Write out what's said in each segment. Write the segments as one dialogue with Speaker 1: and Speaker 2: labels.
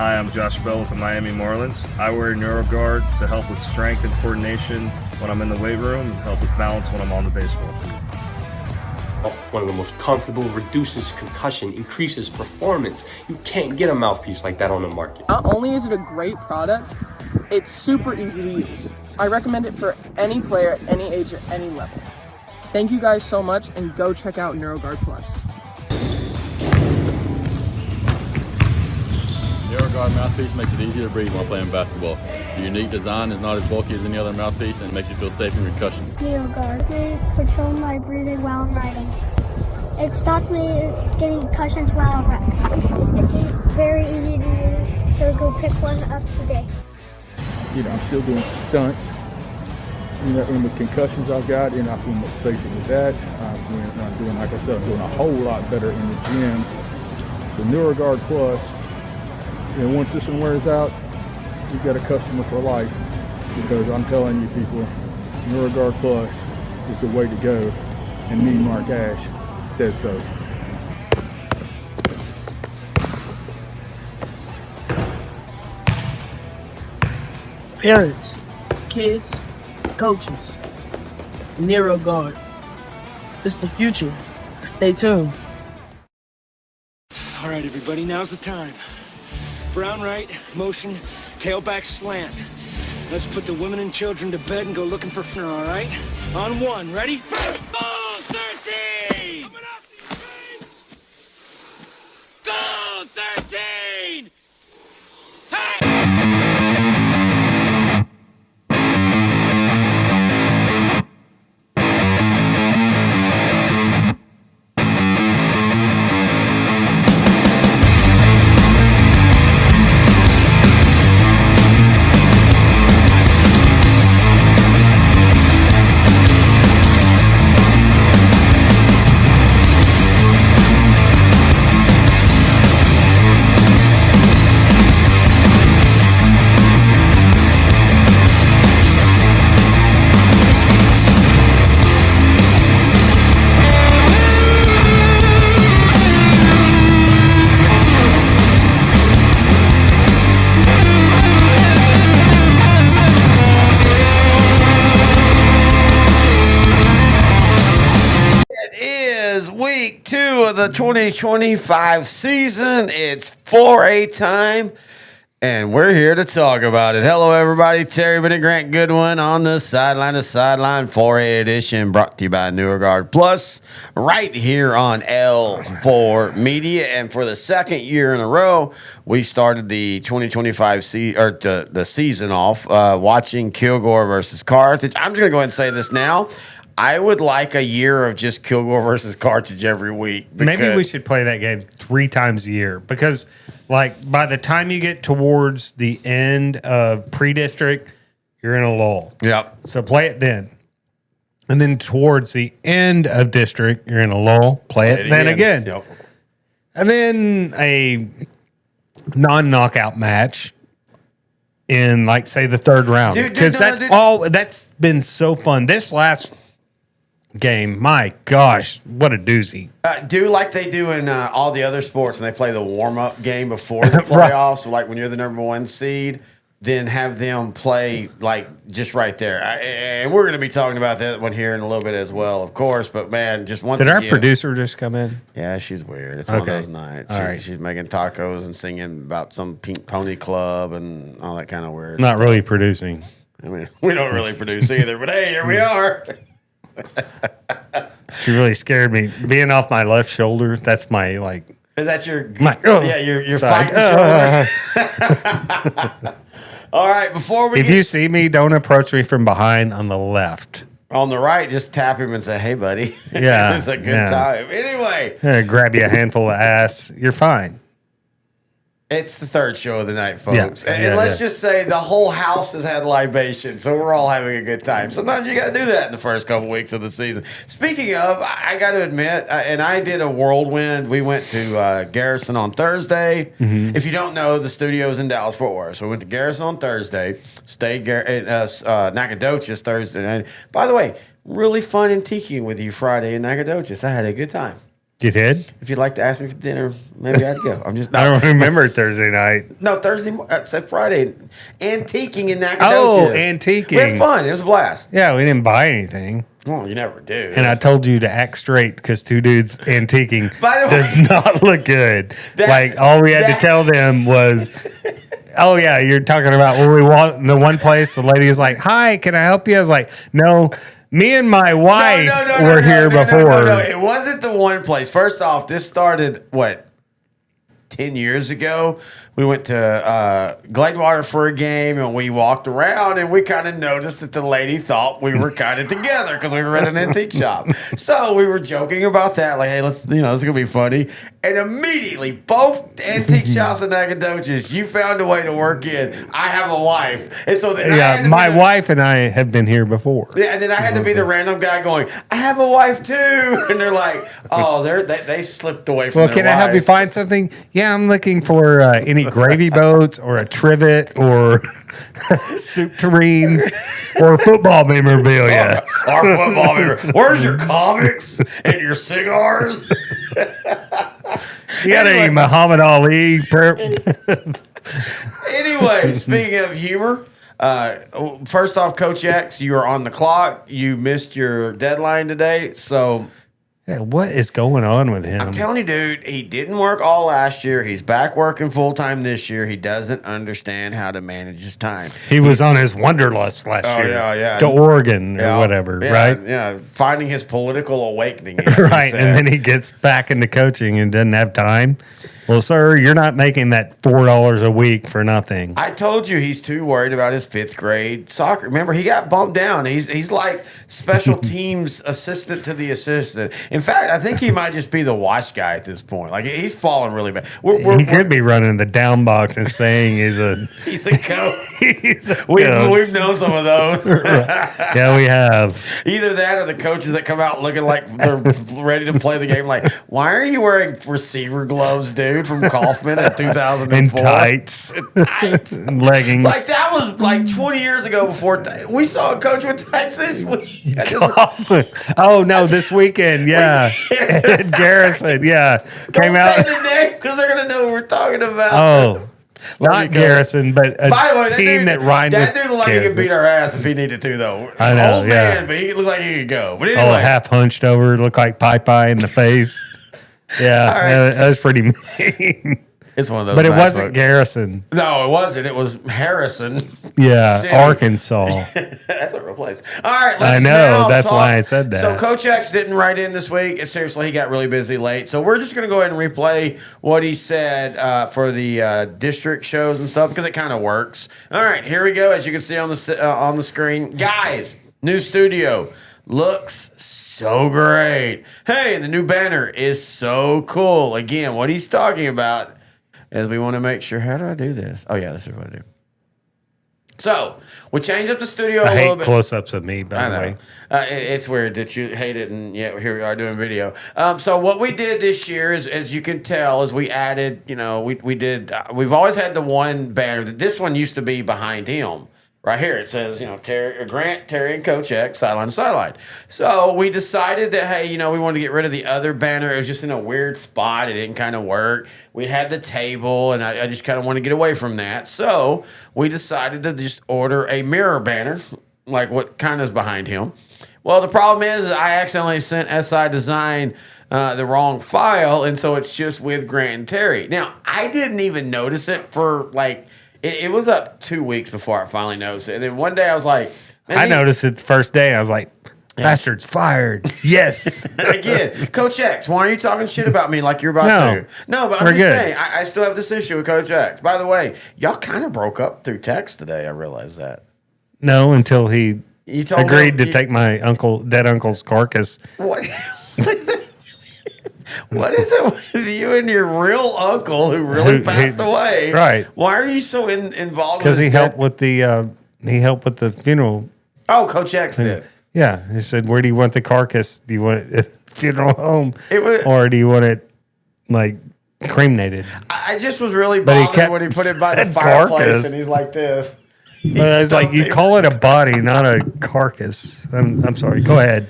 Speaker 1: Hi, I'm Josh Bell with the Miami Marlins. I wear NeuroGuard to help with strength and coordination when I'm in the weight room and help with balance when I'm on the baseball field.
Speaker 2: One of the most comfortable, reduces concussion, increases performance. You can't get a mouthpiece like that on the market.
Speaker 3: Not only is it a great product, it's super easy to use. I recommend it for any player at any age or any level. Thank you guys so much, and go check out NeuroGuard Plus.
Speaker 4: NeuroGuard mouthpiece makes it easier to breathe while playing basketball. The unique design is not as bulky as any other mouthpiece and makes you feel safe in concussions.
Speaker 5: NeuroGuard. They control my breathing while I'm writing. It stops me getting concussions while I wreck. It's very easy to use, so go pick one up today.
Speaker 6: You know, I'm still doing stunts. You know, and with concussions I've got, I feel much safer with that. I'm doing, like I said, I'm doing a whole lot better in the gym. So NeuroGuard Plus, once this one wears out, you've got a customer for life, because I'm telling you people, NeuroGuard Plus is the way to go, and me, Mark Ash, says so.
Speaker 7: Parents, kids, coaches, NeuroGuard. It's the future. Stay tuned.
Speaker 8: All right, everybody, now's the time. Brown right, motion, tailback slant. Let's put the women and children to bed and go looking for dinner, all right? On one, ready? Go 13! Coming up, go 13! Hey!
Speaker 9: Week 2 of the 2025 season. It's 4A time, and we're here to talk about it. Hello, everybody. Terry Bennett, Grant Goodwin on the Sideline to Sideline 4A edition, brought to you by NeuroGuard Plus, right here on L4 Media. And for the second year in a row, we started the 2025 the season off watching Kilgore versus Carthage. I'm just going to go ahead and say this now. I would like a year of just Kilgore versus Carthage every week.
Speaker 10: Maybe we should play that game 3 times a year, because, like, by the time you get towards the end of pre-district, you're in a lull.
Speaker 9: Yep.
Speaker 10: So play it then. And then towards the end of district, you're in a lull. Play it then again.
Speaker 9: Yep.
Speaker 10: And then a non-knockout match in, like, say, the 3rd round. Because that's been so fun. This last game, my gosh, what a doozy.
Speaker 9: Do like they do in all the other sports, and they play the warm-up game before the playoffs. Right. Like when you're the number 1 seed, then have them play like just right there. And we're going to be talking about that one here in a little bit as well, of course. But man, just once again,
Speaker 10: did our producer just come in?
Speaker 9: Yeah, she's weird. It's one of those nights. She's making tacos and singing about some Pink Pony Club and all that kind of weird
Speaker 10: Not
Speaker 9: stuff.
Speaker 10: really producing.
Speaker 9: I mean, we don't really produce either, but hey, here we are.
Speaker 10: She really scared me. Being off my left shoulder, that's my, like...
Speaker 9: Is that your... your
Speaker 10: side.
Speaker 9: fighting shoulder? All right, before we
Speaker 10: If you see me, don't approach me from behind on the left.
Speaker 9: On the right, just tap him and say, hey, buddy.
Speaker 10: Yeah.
Speaker 9: It's a good time. Anyway.
Speaker 10: Grab you a handful of ass. You're fine.
Speaker 9: It's the 3rd show of the night, folks. And let's just say the whole house has had libation, so we're all having a good time. Sometimes you got to do that in the first couple weeks of the season. Speaking of, I got to admit, and I did a whirlwind. We went to Garrison on Thursday. Mm-hmm. If you don't know, the studio's in Dallas-Fort Worth. So we went to Garrison on Thursday, stayed at Nacogdoches Thursday night. By the way, really fun in tikiing with you Friday in Nacogdoches. I had a good time.
Speaker 10: Get hid?
Speaker 9: If you'd like to ask me for dinner, maybe I'd go. I'm just.
Speaker 10: I don't remember Thursday night.
Speaker 9: No, Thursday. Said Friday. Antiquing in Nacogdoches.
Speaker 10: Oh, antiquing.
Speaker 9: We had fun. It was a blast.
Speaker 10: Yeah, we didn't buy anything.
Speaker 9: Well, you never do.
Speaker 10: And I told you to act straight because two dudes antiquing
Speaker 9: By the way,
Speaker 10: does not look good. All we had to tell them was, oh, yeah, you're talking about when we walked in the one place, the lady was like, hi, can I help you? I was like, no. Me and my wife were here before.
Speaker 9: No, it wasn't the one place. First off, this started, 10 years ago? We went to Gladewater for a game, and we walked around, and we kind of noticed that the lady thought we were kind of together because we were at an antique shop. So we were joking about that, like, hey, let's, this is going to be funny. And immediately, both antique shops in Nacogdoches, you found a way to work in, I have a wife. And so then
Speaker 10: my wife and I have been here before.
Speaker 9: Yeah, and then I had to be the random guy going, I have a wife too. And they're like, oh, they slipped away from their
Speaker 10: can I help you find something? Yeah, I'm looking for any gravy boats or a trivet or soup tureens or football memorabilia.
Speaker 9: Our football memorabilia. Where's your comics and your cigars?
Speaker 10: You got any Muhammad Ali?
Speaker 9: Anyway, speaking of humor, first off, Coach X, you are on the clock. You missed your deadline today, so...
Speaker 10: Yeah, what is going on with him?
Speaker 9: I'm telling you, dude, he didn't work all last year. He's back working full-time this year. He doesn't understand how to manage his time.
Speaker 10: He was on his wanderlust last year.
Speaker 9: Yeah.
Speaker 10: To Oregon or whatever, right?
Speaker 9: Yeah, finding his political awakening.
Speaker 10: Right, and then he gets back into coaching and doesn't have time. Well, sir, you're not making that $4 a week for nothing.
Speaker 9: I told you he's too worried about his 5th grade soccer. Remember, he got bumped down. He's like special teams assistant to the assistant. In fact, I think he might just be the watch guy at this point. Like, he's falling really bad.
Speaker 10: He could be running the down box and saying he's a
Speaker 9: coach. We've known some of those.
Speaker 10: Yeah, we have.
Speaker 9: Either that or the coaches that come out looking like they're ready to play the game. Like, why are you wearing receiver gloves, dude, from Kaufman in 2004?
Speaker 10: And tights. And leggings.
Speaker 9: Like, that was like 20 years ago before. We saw a coach with tights this week.
Speaker 10: Oh, no, this weekend. Yeah. Garrison. Yeah. Came out.
Speaker 9: Because they're going to know what we're talking about.
Speaker 10: Oh. Not Garrison, but a team that rhymed with
Speaker 9: That dude looked like he could beat our ass if he needed to, though.
Speaker 10: I know,
Speaker 9: Old man, but he looked like he could go. But anyway.
Speaker 10: Oh, half hunched over, looked like Popeye in the face. Yeah, that was pretty mean.
Speaker 9: It's one of those.
Speaker 10: But it wasn't Garrison.
Speaker 9: No, it wasn't. It was Harrison.
Speaker 10: Yeah, City. Arkansas.
Speaker 9: That's a real place. All right,
Speaker 10: I know. That's why I said that.
Speaker 9: So Coach X didn't write in this week. Seriously, he got really busy late. So we're just going to go ahead and replay what he said for the district shows and stuff because it kind of works. All right, here we go. As you can see on the screen, guys, new studio looks so great. Hey, the new banner is so cool. Again, what he's talking about is we want to make sure. How do I do this? Oh, yeah, this is what I do. So, we changed up the studio a little bit.
Speaker 10: Close-ups of me, by the way.
Speaker 9: It's weird that you hate it, and yet here we are doing video. So, what we did this year is, as you can tell, is we added, we've always had the one banner. This one used to be behind him. Right here, it says, Grant, Terry, and Coach X, sideline to sideline. So we decided that, hey, we wanted to get rid of the other banner. It was just in a weird spot. It didn't kind of work. We had the table, and I just kind of want to get away from that. So we decided to just order a mirror banner, like what kind of is behind him. Well, the problem is I accidentally sent SI Design the wrong file, and so it's just with Grant and Terry. Now, I didn't even notice it for, It was up 2 weeks before I finally noticed it. And then one day I was like...
Speaker 10: I noticed it the first day. I was like, bastard's fired. Yes.
Speaker 9: Again, Coach X, why are you talking shit about me like you're about to? No, but I'm just saying, I still have this issue with Coach X. By the way, y'all kind of broke up through text today. I realized that.
Speaker 10: No, until he agreed to take my dead uncle's carcass.
Speaker 9: What? What is it with you and your real uncle who really passed away?
Speaker 10: Right.
Speaker 9: Why are you so involved?
Speaker 10: Because he helped with the funeral.
Speaker 9: Oh, Coach X did.
Speaker 10: Yeah, he said, "Where do you want the carcass? Do you want it at a funeral home, or do you want it cremated?"
Speaker 9: I just was really bothered when he put it by the fireplace and he's like this.
Speaker 10: It's like you call it a body, not a carcass. I'm sorry. Go ahead.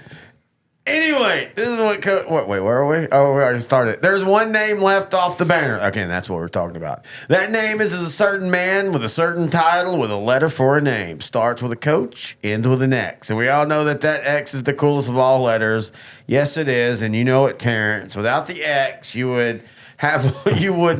Speaker 9: Anyway, this is what. Wait, where are we? Oh, we already started. There's one name left off the banner. Okay, that's what we're talking about. That name is a certain man with a certain title with a letter for a name. Starts with a coach, ends with an X. And we all know that X is the coolest of all letters. Yes, it is. And you know it, Terrence. Without the X, you would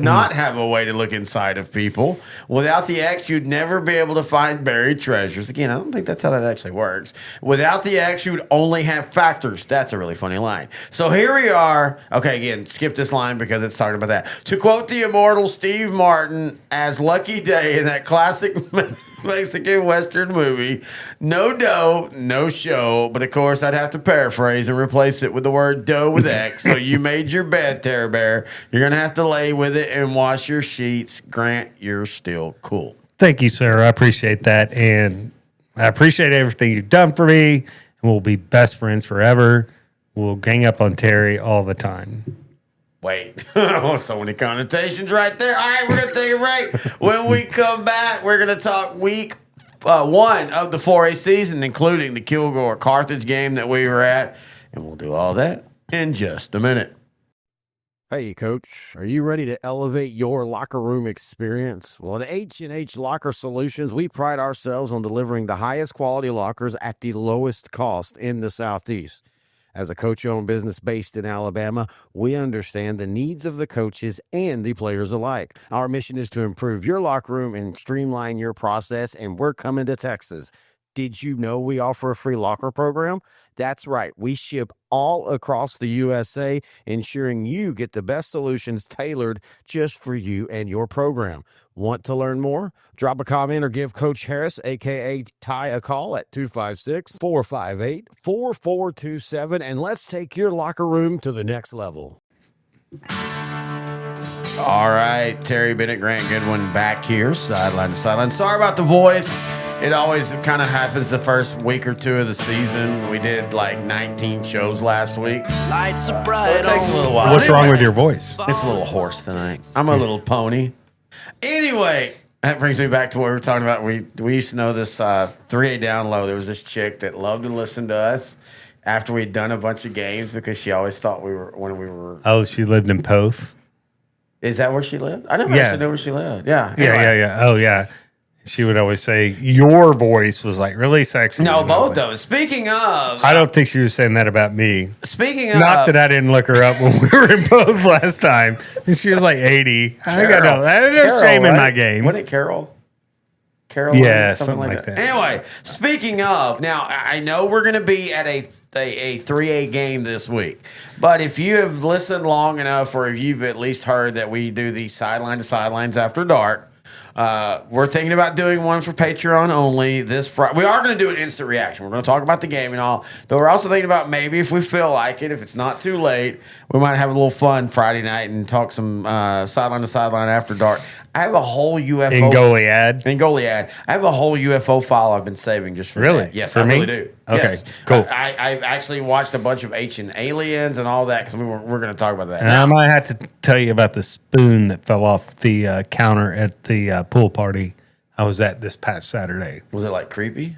Speaker 9: not have a way to look inside of people. Without the X, you'd never be able to find buried treasures. Again, I don't think that's how that actually works. Without the X, you'd only have factors. That's a really funny line. So here we are. Okay, again, skip this line because it's talking about that. To quote the immortal Steve Martin as Lucky Day in that classic Mexican Western movie, no dough, no show. But of course, I'd have to paraphrase and replace it with the word dough with X. So you made your bed, Terror Bear. You're going to have to lay with it and wash your sheets. Grant, you're still cool.
Speaker 10: Thank you, sir. I appreciate that. And I appreciate everything you've done for me. And we'll be best friends forever. We'll gang up on Terry all the time.
Speaker 9: Wait, so many connotations right there. All right, we're going to take a break. When we come back, we're going to talk week 1 of the 4A season, including the Kilgore Carthage game that we were at. And we'll do all that in just a minute.
Speaker 11: Hey, Coach, are you ready to elevate your locker room experience? Well, at H&H Locker Solutions, we pride ourselves on delivering the highest quality lockers at the lowest cost in the Southeast. As a coach-owned business based in Alabama, we understand the needs of the coaches and the players alike. Our mission is to improve your locker room and streamline your process, and we're coming to Texas. Did you know we offer a free locker program? That's right. We ship all across the USA, ensuring you get the best solutions tailored just for you and your program. Want to learn more? Drop a comment or give Coach Harris, a.k.a. Ty, a call at 256-458-4427, and let's take your locker room to the next level.
Speaker 9: All right, Terry Bennett, Grant Goodwin back here, sideline to sideline. Sorry about the voice. It always kind of happens the first week or two of the season. We did like 19 shows last week.
Speaker 8: Lights are bright.
Speaker 9: So it takes a little while.
Speaker 10: What's wrong with your voice?
Speaker 9: It's a little hoarse tonight. I'm a little pony. Anyway, that brings me back to what we were talking about. We used to know this 3A Down Low. There was this chick that loved to listen to us after we'd done a bunch of games because she always thought we were.
Speaker 10: Oh, she lived in Poth?
Speaker 9: Is that where she lived? I never actually knew where she lived. Yeah.
Speaker 10: Yeah. Oh, yeah. She would always say your voice was like really sexy.
Speaker 9: No, both those. Speaking of,
Speaker 10: I don't think she was saying that about me.
Speaker 9: Speaking of,
Speaker 10: not that I didn't look her up when we were in both last time. She was like 80. I got no shame in my game.
Speaker 9: Wasn't it Carol? Carol?
Speaker 10: Yeah, something like that.
Speaker 9: Anyway, speaking of, now I know we're going to be at a 3A game this week, but if you have listened long enough, or if you've at least heard that we do these sideline to sidelines after dark. We're thinking about doing one for Patreon only this Friday. We are going to do an instant reaction. We're going to talk about the game and all, but we're also thinking about maybe if we feel like it, if it's not too late, we might have a little fun Friday night and talk some sideline to sideline after dark. I have a whole UFO
Speaker 10: in Goliad.
Speaker 9: I have a whole UFO file I've been saving just for
Speaker 10: really.
Speaker 9: That. Yes,
Speaker 10: for
Speaker 9: I
Speaker 10: me?
Speaker 9: really do.
Speaker 10: Okay,
Speaker 9: yes.
Speaker 10: cool.
Speaker 9: I actually watched a bunch of Ancient Aliens and all that because we're going to talk about that.
Speaker 10: And I might have to tell you about the spoon that fell off the counter at the pool party I was at this past Saturday.
Speaker 9: Was it like creepy?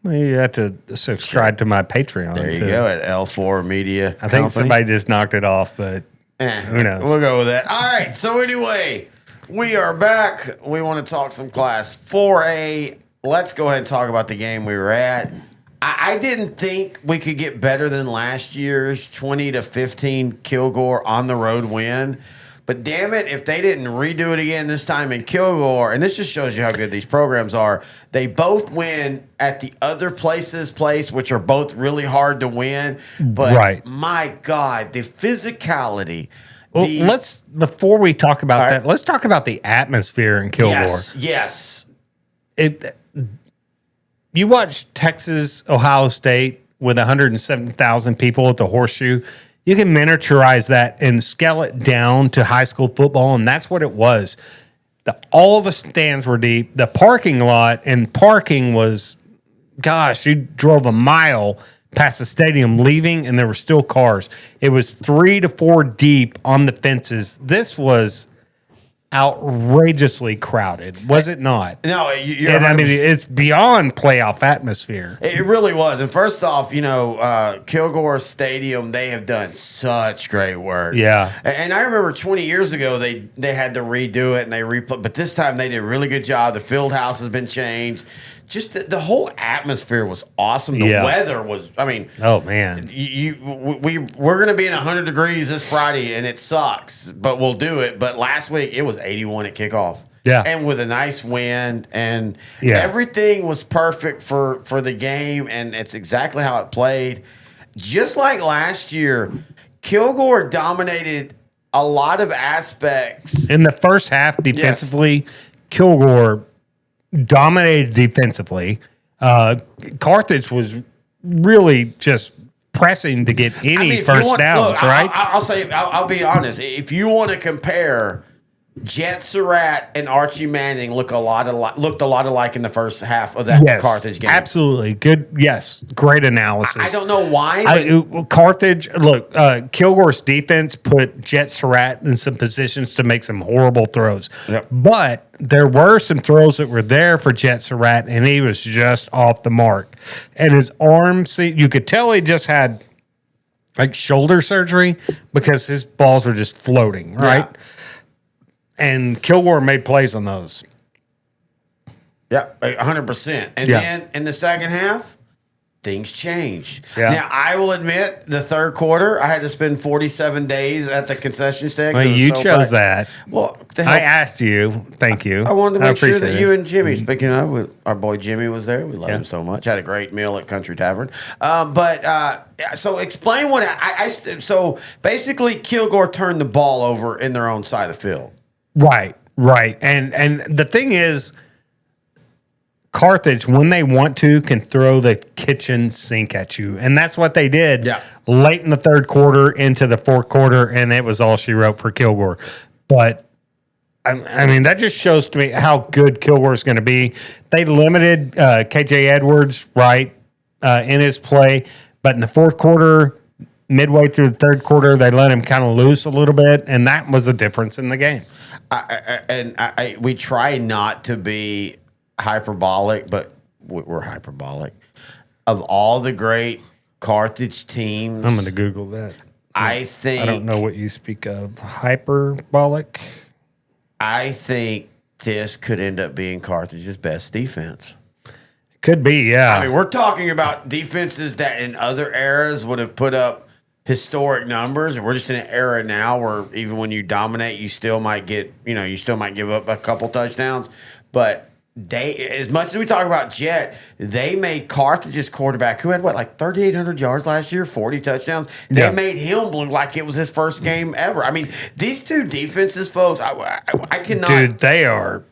Speaker 10: Well, you have to subscribe to my Patreon.
Speaker 9: There you go at L4 Media.
Speaker 10: I think somebody just knocked it off, but who knows?
Speaker 9: We'll go with that. All right. So anyway, we are back. We want to talk some Class 4A. Let's go ahead and talk about the game we were at. I didn't think we could get better than last year's 20-15 Kilgore on the road win. But damn it, if they didn't redo it again this time in Kilgore, and this just shows you how good these programs are, they both win at the other place, which are both really hard to win. But my God, the physicality.
Speaker 10: Well, before we talk about that, let's talk about the atmosphere in Kilgore.
Speaker 9: Yes.
Speaker 10: You watch Texas, Ohio State with 107,000 people at the Horseshoe. You can miniaturize that and scale it down to high school football, and that's what it was. All the stands were deep. The parking lot and parking was, gosh, you drove a mile past the stadium leaving, and there were still cars. It was 3 to 4 deep on the fences. This was outrageously crowded, was it not?
Speaker 9: No, you're
Speaker 10: And I mean,
Speaker 9: 100%.
Speaker 10: it's beyond playoff atmosphere.
Speaker 9: It really was. And first off, Kilgore Stadium, they have done such great work.
Speaker 10: Yeah.
Speaker 9: And I remember 20 years ago, they had to redo it and they but this time they did a really good job. The field house has been changed. Just the whole atmosphere was awesome. The weather was,
Speaker 10: oh man,
Speaker 9: we're going to be in 100 degrees this Friday and it sucks, but we'll do it. But last week it was 81 at kickoff.
Speaker 10: Yeah.
Speaker 9: And with a nice wind and everything was perfect for the game. And it's exactly how it played. Just like last year, Kilgore dominated a lot of aspects.
Speaker 10: In the first half defensively, Kilgore dominated defensively. Carthage was really just pressing to get any first downs, right?
Speaker 9: I'll be honest. If you want to compare, Jet Surratt and Archie Manning looked a lot alike in the first half of that Carthage game.
Speaker 10: Absolutely. Good. Yes. Great analysis.
Speaker 9: I don't know why.
Speaker 10: Carthage, look, Kilgore's defense put Jet Surratt in some positions to make some horrible throws.
Speaker 9: Yep.
Speaker 10: But there were some throws that were there for Jet Surratt, and he was just off the mark. And his arms, you could tell he just had like shoulder surgery because his balls were just floating, right? Yeah. And Kilgore made plays on those.
Speaker 9: Yeah, 100%. And then in the second half, things changed.
Speaker 10: Yeah.
Speaker 9: Now, I will admit, the third quarter, I had to spend 47 days at the concession stand.
Speaker 10: Well, you chose that.
Speaker 9: Well,
Speaker 10: I asked you. Thank you.
Speaker 9: I wanted to make sure that you and Jimmy, speaking of, our boy Jimmy was there. We love him so much. Had a great meal at Country Tavern. So explain what so basically Kilgore turned the ball over in their own side of the field.
Speaker 10: Right. And the thing is, Carthage, when they want to, can throw the kitchen sink at you. And that's what they did late in the third quarter into the fourth quarter, and it was all she wrote for Kilgore. But, I mean, that just shows to me how good Kilgore is going to be. They limited KJ Edwards, in his play. But in the fourth quarter, midway through the third quarter, they let him kind of loose a little bit, and that was the difference in the game.
Speaker 9: We try not to be hyperbolic, but we're hyperbolic. Of all the great Carthage teams,
Speaker 10: I'm going to Google that.
Speaker 9: I
Speaker 10: don't know what you speak of. Hyperbolic?
Speaker 9: I think this could end up being Carthage's best defense.
Speaker 10: Could be, yeah.
Speaker 9: I mean, we're talking about defenses that in other eras would have put up historic numbers, and we're just in an era now where even when you dominate, you still might give up a couple touchdowns. But they, as much as we talk about Jet, they made Carthage's quarterback, who had 3,800 yards last year, 40 touchdowns. They made him look like it was his first game ever. I mean, these two defenses, folks, I cannot.
Speaker 10: Dude, they are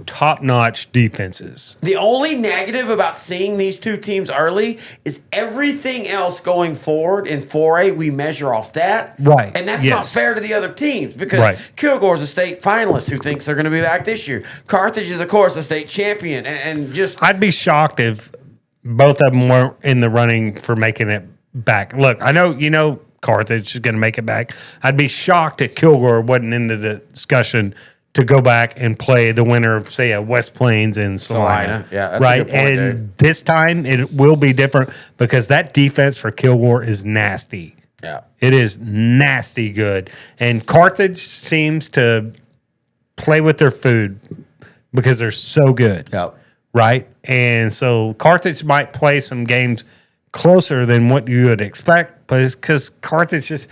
Speaker 10: top-notch defenses.
Speaker 9: The only negative about seeing these two teams early is everything else going forward in 4A, we measure off that.
Speaker 10: Right.
Speaker 9: And that's not fair to the other teams because Kilgore's a state finalist who thinks they're going to be back this year. Carthage is, of course, a state champion. And just...
Speaker 10: I'd be shocked if both of them weren't in the running for making it back. Look, I know, Carthage is going to make it back. I'd be shocked if Kilgore wasn't in the discussion to go back and play the winner of, say, West Plains and Salina.
Speaker 9: Yeah, that's a good point,
Speaker 10: and
Speaker 9: dude.
Speaker 10: This time it will be different because that defense for Kilgore is nasty.
Speaker 9: Yeah.
Speaker 10: It is nasty good. And Carthage seems to play with their food because they're so good.
Speaker 9: Yep.
Speaker 10: Right? And so Carthage might play some games closer than what you would expect, but it's because Carthage just...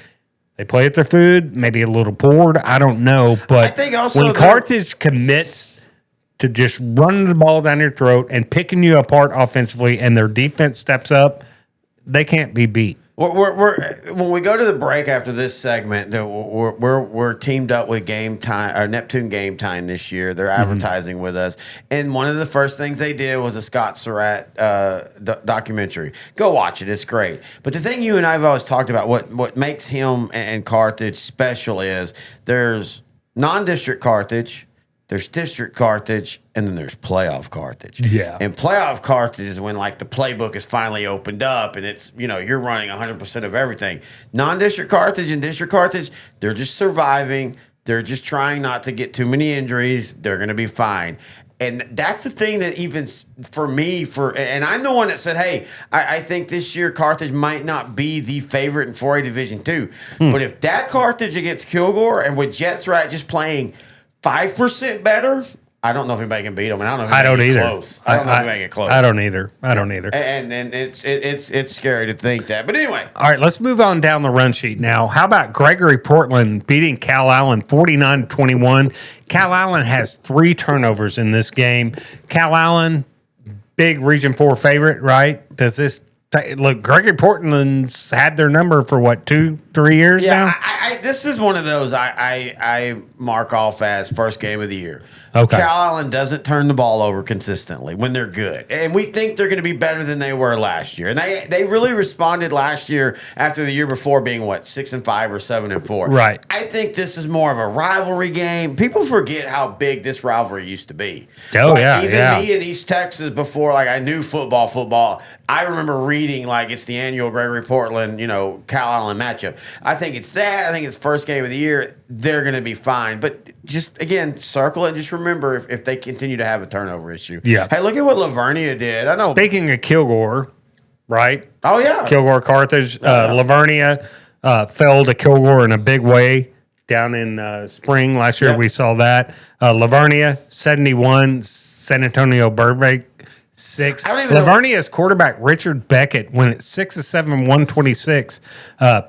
Speaker 10: They play at their food, maybe a little bored. I don't know. But
Speaker 9: I think also
Speaker 10: when Carthage commits to just running the ball down your throat and picking you apart offensively and their defense steps up, they can't be beat.
Speaker 9: When we go to the break after this segment, we're teamed up with Game Time, or Neptune Game Time this year. They're advertising with us, and one of the first things they did was a Scott Surratt documentary. Go watch it; it's great. But the thing you and I have always talked about, what makes him and Carthage special is there's non-district Carthage, there's district Carthage, and then there's playoff Carthage.
Speaker 10: Yeah.
Speaker 9: And playoff Carthage is when the playbook is finally opened up and it's, you're running 100% of everything. Non-district Carthage and district Carthage, they're just surviving. They're just trying not to get too many injuries. They're going to be fine. And that's the thing that even for me, and I'm the one that said, hey, I think this year Carthage might not be the favorite in 4A Division II. But if that Carthage against Kilgore and with Jets right just playing 5% better, I don't know if anybody can beat them. And I don't know if anybody can get close. I don't know if anybody can get close.
Speaker 10: I don't either.
Speaker 9: And it's scary to think that. But anyway.
Speaker 10: All right, let's move on down the run sheet now. How about Gregory Portland beating Cal Allen 49-21? Cal Allen has 3 turnovers in this game. Cal Allen, big Region 4 favorite, right? Does this look? Gregory Portland's had their number for what, 2-3 years now?
Speaker 9: This is one of those I mark off as first game of the year.
Speaker 10: Okay.
Speaker 9: Cal Allen doesn't turn the ball over consistently when they're good. And we think they're going to be better than they were last year. And they really responded last year after the year before being, 6-5 or 7-4.
Speaker 10: Right.
Speaker 9: I think this is more of a rivalry game. People forget how big this rivalry used to be.
Speaker 10: Oh, yeah.
Speaker 9: Even me in East Texas before, I knew football. I remember reading, it's the annual Gregory Portland, Cal Allen matchup. I think it's that. I think it's first game of the year. They're going to be fine. But just, again, circle it. Just remember if they continue to have a turnover issue.
Speaker 10: Yeah.
Speaker 9: Hey, look at what Lavernia did. I know.
Speaker 10: Speaking of Kilgore, right?
Speaker 9: Oh, yeah.
Speaker 10: Kilgore Carthage. Lavernia fell to Kilgore in a big way down in spring. Last year we saw that. Lavernia, 71. San Antonio Burbank, 6. Lavernia's quarterback, Richard Beckett, went at 6 of 7, 126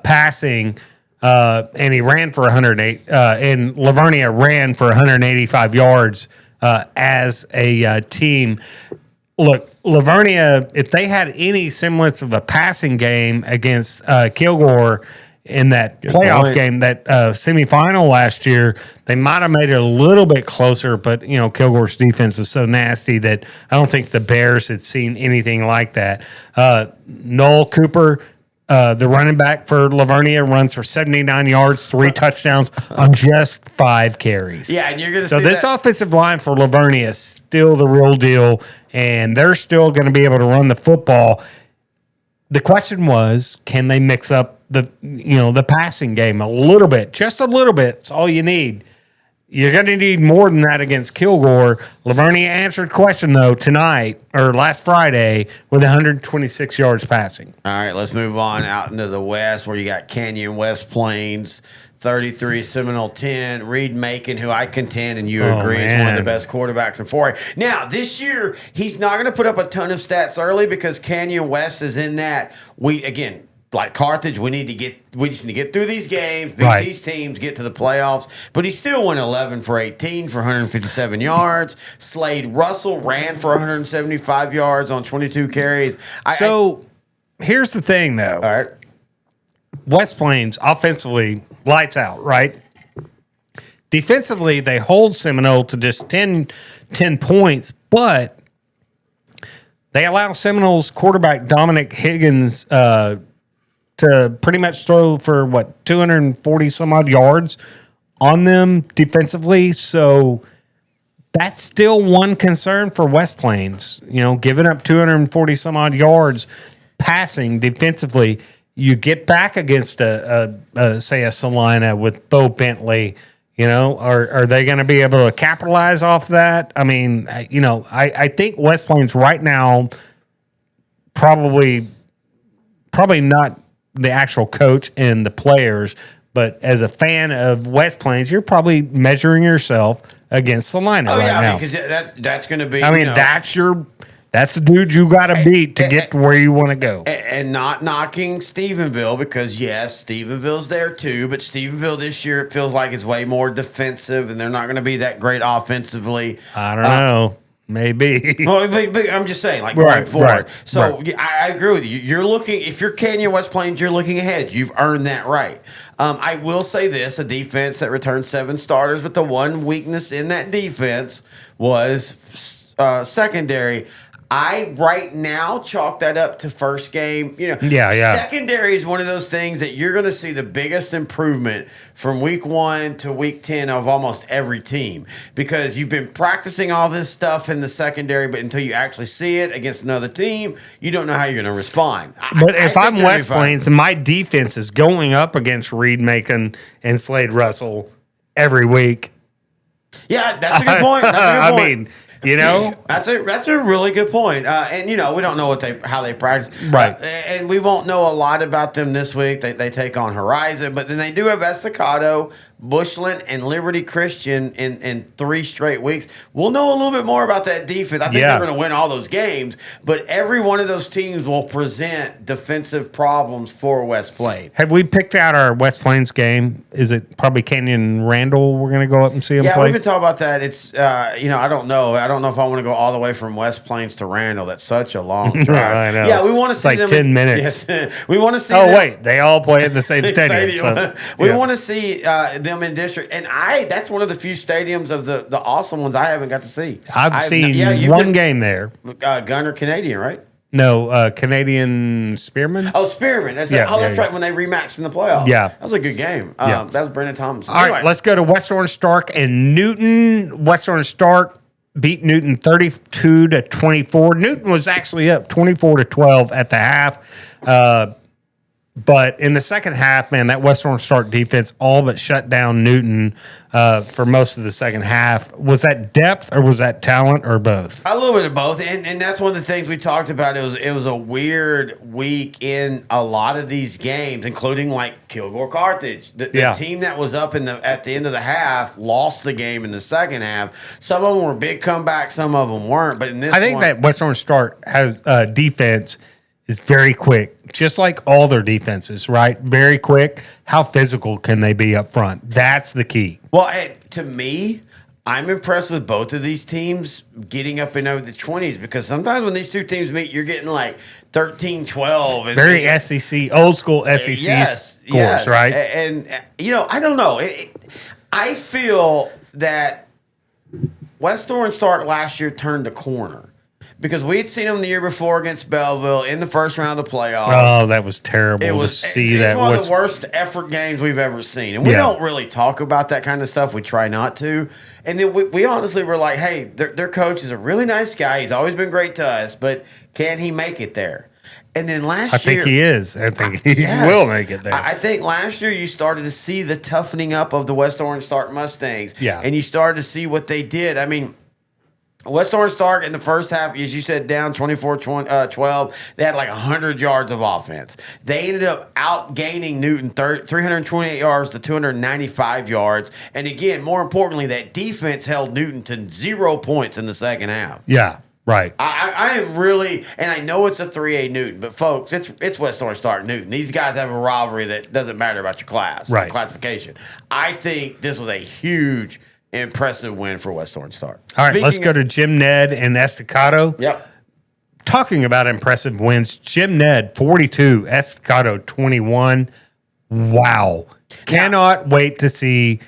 Speaker 10: passing. And he ran for 108. And Lavernia ran for 185 yards as a team. Look, Lavernia, if they had any semblance of a passing game against Kilgore in that playoff game, that semifinal last year, they might have made it a little bit closer. But Kilgore's defense was so nasty that I don't think the Bears had seen anything like that. Noel Cooper, the running back for Lavernia, runs for 79 yards, 3 touchdowns on just 5 carries.
Speaker 9: Yeah, and you're going to
Speaker 10: see this offensive line for Lavernia is still the real deal, and they're still going to be able to run the football. The question was, can they mix up the passing game a little bit? Just a little bit. It's all you need. You're going to need more than that against Kilgore. Lavernia answered the question, though, tonight or last Friday with 126 yards passing.
Speaker 9: All right, let's move on out into the west where you got Canyon West Plains, 33, Seminole 10, Reed Macon, who I contend and you agree is one of the best quarterbacks in 4A. Now, this year, he's not going to put up a ton of stats early because Canyon West is in that. Like Carthage, we just need to get through these games, beat these teams, get to the playoffs. But he still went 11 for 18 for 157 yards. Slade Russell ran for 175 yards on 22 carries.
Speaker 10: Here's the thing, though.
Speaker 9: All right.
Speaker 10: West Plains, offensively, lights out, right? Defensively, they hold Seminole to just 10 points, but they allow Seminole's quarterback, Dominic Higgins, to pretty much throw for 240 some odd yards on them defensively. So that's still one concern for West Plains. Giving up 240 some odd yards passing defensively. You get back against say a Salina with Bo Bentley. Are they going to be able to capitalize off that? I mean, I think West Plains right now probably not the actual coach and the players, but as a fan of West Plains, you're probably measuring yourself against Salina now.
Speaker 9: Because that's going to be.
Speaker 10: That's the dude you got to beat to get to where you want to go.
Speaker 9: And not knocking Stephenville because yes, Stephenville's there too, but Stephenville this year it feels like it's way more defensive, and they're not going to be that great offensively.
Speaker 10: I don't know. Maybe.
Speaker 9: Well, but I'm just saying, going forward. So I agree with you. You're looking, if you're Canyon West Plains, you're looking ahead. You've earned that right. I will say this, a defense that returned 7 starters, but the one weakness in that defense was secondary. I right now chalk that up to first game. Secondary is one of those things that you're going to see the biggest improvement from week 1 to week 10 of almost every team because you've been practicing all this stuff in the secondary, but until you actually see it against another team, you don't know how you're going to respond.
Speaker 10: But if I'm West Plains and my defense is going up against Reed Macon and Slade Russell, every week.
Speaker 9: Yeah, that's a good point. That's a good point.
Speaker 10: I mean, you know,
Speaker 9: that's a really good point. And we don't know how they practice,
Speaker 10: right?
Speaker 9: And we won't know a lot about them this week. They take on Horizon, but then they do have Estacado, Bushland, and Liberty Christian in 3 straight weeks. We'll know a little bit more about that defense. I think they're going to win all those games, but every one of those teams will present defensive problems for West Plains.
Speaker 10: Have we picked out our West Plains game? Is it probably Canyon Randall? We're going to go up and see them play.
Speaker 9: Yeah, we've been talking about that. It's I don't know. I don't know if I want to go all the way from West Plains to Randall. That's such a long drive.
Speaker 10: I know.
Speaker 9: Yeah, we want to see
Speaker 10: like
Speaker 9: them
Speaker 10: 10 minutes.
Speaker 9: Yes, we want to see.
Speaker 10: Oh wait, they all play in the same stadium. So,
Speaker 9: we want to see them in district, and that's one of the few stadiums of the awesome ones I haven't got to see.
Speaker 10: I've seen one game there.
Speaker 9: Gunner Canadian, right?
Speaker 10: No, Canadian Spearman.
Speaker 9: Oh, Spearman. That's right. When they rematched in the playoffs.
Speaker 10: Yeah,
Speaker 9: that was a good game. That was Brendan Thomas.
Speaker 10: All right, let's go to West Orange Stark and Newton. West Orange Stark beat Newton 32-24. Newton was actually up 24-12 at the half. But in the second half, man, that West Orange Stark defense all but shut down Newton for most of the second half. Was that depth or was that talent or both?
Speaker 9: A little bit of both, and that's one of the things we talked about. It was a weird week in a lot of these games, including like Kilgore Carthage. The team that was up at the end of the half lost the game in the second half. Some of them were big comebacks, some of them weren't. But in this,
Speaker 10: I think that West Orange Stark has defense is very quick, just like all their defenses, right? Very quick. How physical can they be up front? That's the key.
Speaker 9: Well, to me, I'm impressed with both of these teams getting up in over the 20s, because sometimes when these two teams meet, you're getting like 13-12.
Speaker 10: Very SEC, old school SEC scores, right?
Speaker 9: And I don't know. I feel that West Orange Stark last year turned the corner, because we had seen them the year before against Belleville in the first round of the playoffs.
Speaker 10: Oh, that was terrible to see.
Speaker 9: It's one of the worst effort games we've ever seen. And we don't really talk about that kind of stuff. We try not to. And then we honestly were like, hey, their coach is a really nice guy. He's always been great to us, but can he make it there? And then last year,
Speaker 10: I think he is. I think he will make it there.
Speaker 9: I think last year you started to see the toughening up of the West Orange Stark Mustangs.
Speaker 10: Yeah.
Speaker 9: And you started to see what they did. I mean, West Orange Stark in the first half, as you said, down 24-12. They had like 100 yards of offense. They ended up outgaining Newton 328 yards to 295 yards. And again, more importantly, that defense held Newton to 0 points in the second half.
Speaker 10: Yeah, right.
Speaker 9: I am really, and I know it's a 3A Newton, but folks, it's West Orange Stark Newton. These guys have a rivalry that doesn't matter about your classification. I think this was a huge, impressive win for West Orange Stark.
Speaker 10: All right, let's go to Jim Ned and Estacado.
Speaker 9: Yep.
Speaker 10: Talking about impressive wins, Jim Ned 42, Estacado 21. Wow. Cannot wait to see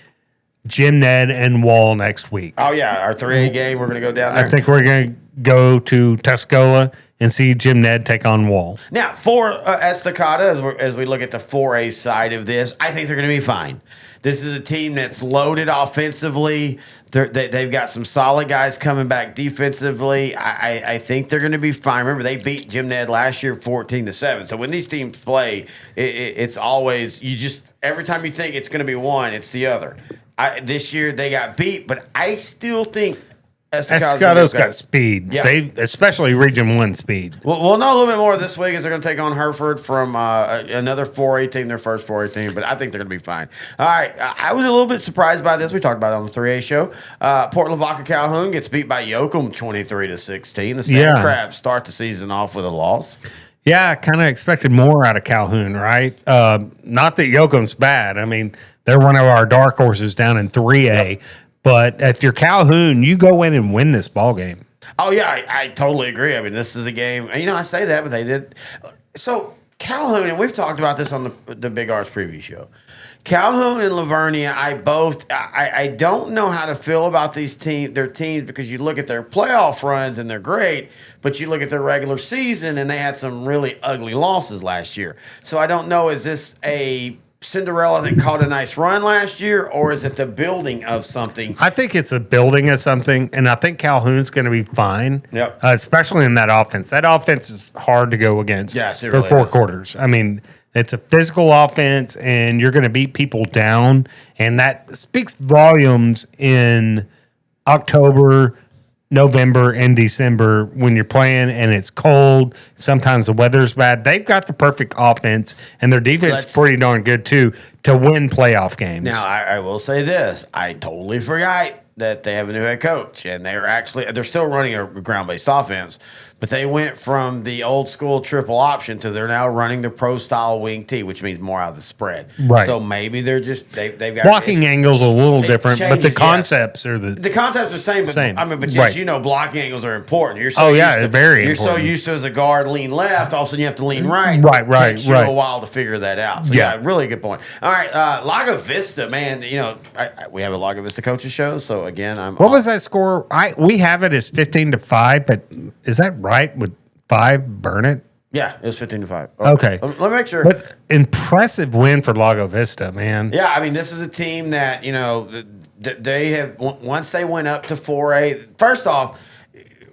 Speaker 10: Jim Ned and Wall next week.
Speaker 9: Oh, yeah, our 3A game, we're going to go down there.
Speaker 10: I think we're going to go to Tuscola and see Jim Ned take on Wall.
Speaker 9: Now, for Estacado, as we look at the 4A side of this, I think they're going to be fine. This is a team that's loaded offensively. They've got some solid guys coming back defensively. I think they're going to be fine. Remember, they beat Jim Ned last year 14-7. So when these teams play, it's always every time you think it's going to be one, it's the other. This year they got beat, but I still think
Speaker 10: Estacado's got speed.
Speaker 9: Yeah.
Speaker 10: They especially Region 1 speed.
Speaker 9: We'll know a little bit more this week as they're going to take on Hereford from another 4A team, their first 4A team, but I think they're going to be fine. All right, I was a little bit surprised by this. We talked about it on the 3A show. Port Lavaca Calhoun gets beat by Yoakum 23-16. The Sand Crabs start the season off with a loss.
Speaker 10: Yeah, I kind of expected more out of Calhoun, right? Not that Yoakum's bad. I mean, they're one of our dark horses down in 3A. Yep. But if you're Calhoun, you go in and win this ball game.
Speaker 9: Oh, yeah, I totally agree. I mean, this is a game. I say that, but they did. So Calhoun, and we've talked about this on the Big R's preview show. Calhoun and Lavernia, I don't know how to feel about their teams, because you look at their playoff runs and they're great, but you look at their regular season and they had some really ugly losses last year. So I don't know, is this a Cinderella that caught a nice run last year, or is it the building of something?
Speaker 10: I think it's a building of something, and I think Calhoun's going to be fine.
Speaker 9: Yep.
Speaker 10: Especially in that offense. That offense is hard to go against
Speaker 9: yes, it
Speaker 10: for
Speaker 9: really
Speaker 10: 4
Speaker 9: is.
Speaker 10: quarters. I mean, It's a physical offense, and you're going to beat people down, and that speaks volumes in October, November, and December when you're playing and it's cold. Sometimes the weather's bad. They've got the perfect offense, and their defense is pretty darn good too to win playoff games.
Speaker 9: Now, I will say this: I totally forgot that they have a new head coach, and they're still running a ground-based offense, but they went from the old school triple option to they're now running the pro style wing T, which means more out of the spread.
Speaker 10: Right.
Speaker 9: So maybe they've got
Speaker 10: blocking angles are a little different, but the
Speaker 9: changes,
Speaker 10: concepts are the
Speaker 9: concepts are the same. But,
Speaker 10: same.
Speaker 9: I mean, but yes,
Speaker 10: Right.
Speaker 9: you know, blocking angles are important. You're so
Speaker 10: very
Speaker 9: You're
Speaker 10: important.
Speaker 9: so used to as a guard lean left, all of a sudden you have to lean right.
Speaker 10: Right.
Speaker 9: Takes you a while to figure that out. So
Speaker 10: Yeah.
Speaker 9: really good point. All right, Lago Vista, man. You know, we have a Lago Vista coaches show, so again,
Speaker 10: What was that score? We have it as 15-5, but is that right? With 5, burn it.
Speaker 9: Yeah, it was 15-5.
Speaker 10: Okay.
Speaker 9: Let me make sure.
Speaker 10: But impressive win for Lago Vista, man.
Speaker 9: Yeah, I mean, this is a team that, you know, they have, once they went up to 4A, first off,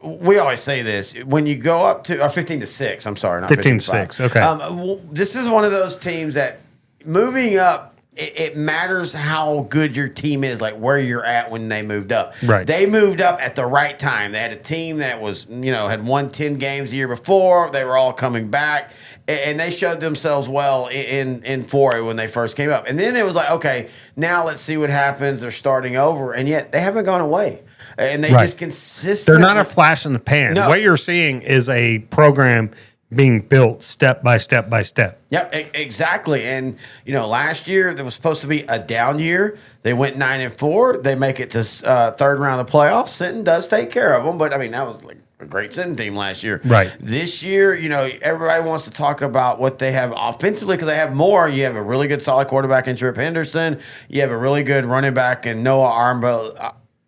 Speaker 9: we always say this, when you go up to, or 15-6, I'm sorry, not
Speaker 10: 15-6, okay.
Speaker 9: This is one of those teams that moving up, it matters how good your team is, like where you're at when they moved up.
Speaker 10: Right.
Speaker 9: They moved up at the right time. They had a team that was, you know, had won 10 games the year before. They were all coming back, and they showed themselves well in 4A when they first came up. And then it was like, okay, now let's see what happens. They're starting over, and yet they haven't gone away. And they just consistently.
Speaker 10: They're not a flash in the pan.
Speaker 9: No.
Speaker 10: What you're seeing is a program being built step by step by step.
Speaker 9: Yep, exactly. And you know, last year there was supposed to be a down year. They went 9-4. They make it to third round of the playoffs. Sinton does take care of them, but I mean that was like a great Sinton team last year.
Speaker 10: Right.
Speaker 9: This year, you know, everybody wants to talk about what they have offensively because they have more. You have a really good solid quarterback in Trip Henderson. You have a really good running back in Noah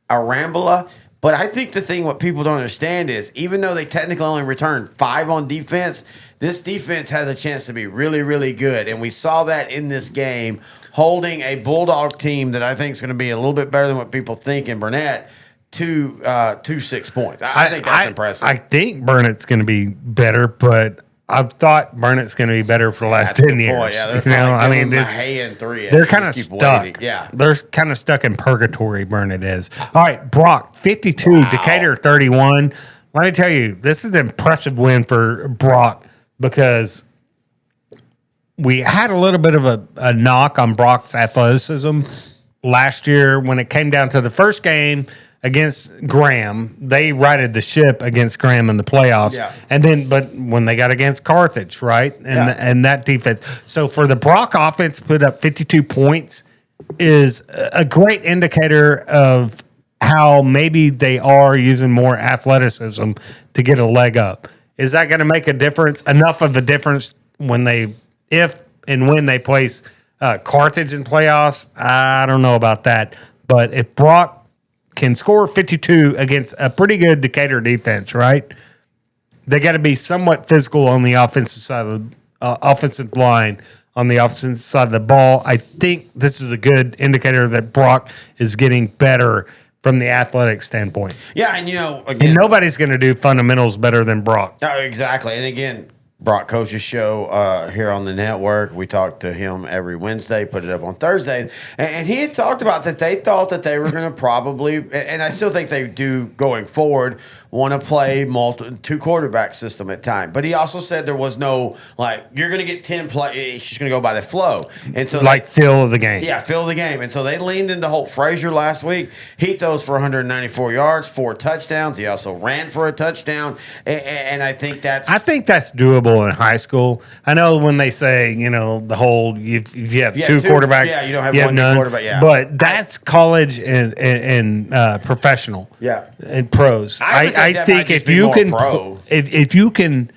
Speaker 9: Arambola. But I think the thing what people don't understand is even though they technically only returned 5 on defense, this defense has a chance to be really, really good. And we saw that in this game, holding a Bulldog team that I think is going to be a little bit better than what people think in Burnett to 6 points. I think that's impressive.
Speaker 10: I think Burnett's going to be better, but I've thought Burnett's going to be better for the last 10 years.
Speaker 9: Yeah,
Speaker 10: you know, I mean, they're kind of stuck.
Speaker 9: Yeah,
Speaker 10: they're kind of stuck in purgatory. Burnett is. All right, Brock 52, Decatur 31. Let me tell you, this is an impressive win for Brock because we had a little bit of a knock on Brock's athleticism last year when it came down to the first game against Graham. They righted the ship against Graham in the playoffs.
Speaker 9: Yeah.
Speaker 10: And then, but when they got against Carthage, right? And that defense. So for the Brock offense to put up 52 points is a great indicator of how maybe they are using more athleticism to get a leg up. Is that going to make a difference? Enough of a difference if and when they place Carthage in playoffs? I don't know about that. But if Brock can score 52 against a pretty good Decatur defense, right? They got to be somewhat physical on the offensive side of the offensive line, on the offensive side of the ball. I think this is a good indicator that Brock is getting better from the athletic standpoint.
Speaker 9: Yeah, and you know, again,
Speaker 10: and nobody's going to do fundamentals better than Brock.
Speaker 9: Exactly. And again, Brock Coach's show here on the network. We talk to him every Wednesday, put it up on Thursday. And he had talked about that they thought that they were going to probably, and I still think they do going forward, want to play two quarterback system at time. But he also said there was no, like, you're going to get 10 play. She's going to go by the flow. And so
Speaker 10: feel of the game.
Speaker 9: Yeah, feel of the game. And so they leaned into Holt Frazier last week. He throws for 194 yards, 4 touchdowns. He also ran for a touchdown. And I think that's
Speaker 10: doable in high school. I know when they say, you know, the whole if you have two quarterbacks,
Speaker 9: you don't have one
Speaker 10: none,
Speaker 9: quarterback. Yeah,
Speaker 10: but that's college and professional.
Speaker 9: Yeah,
Speaker 10: and pros. I think if you can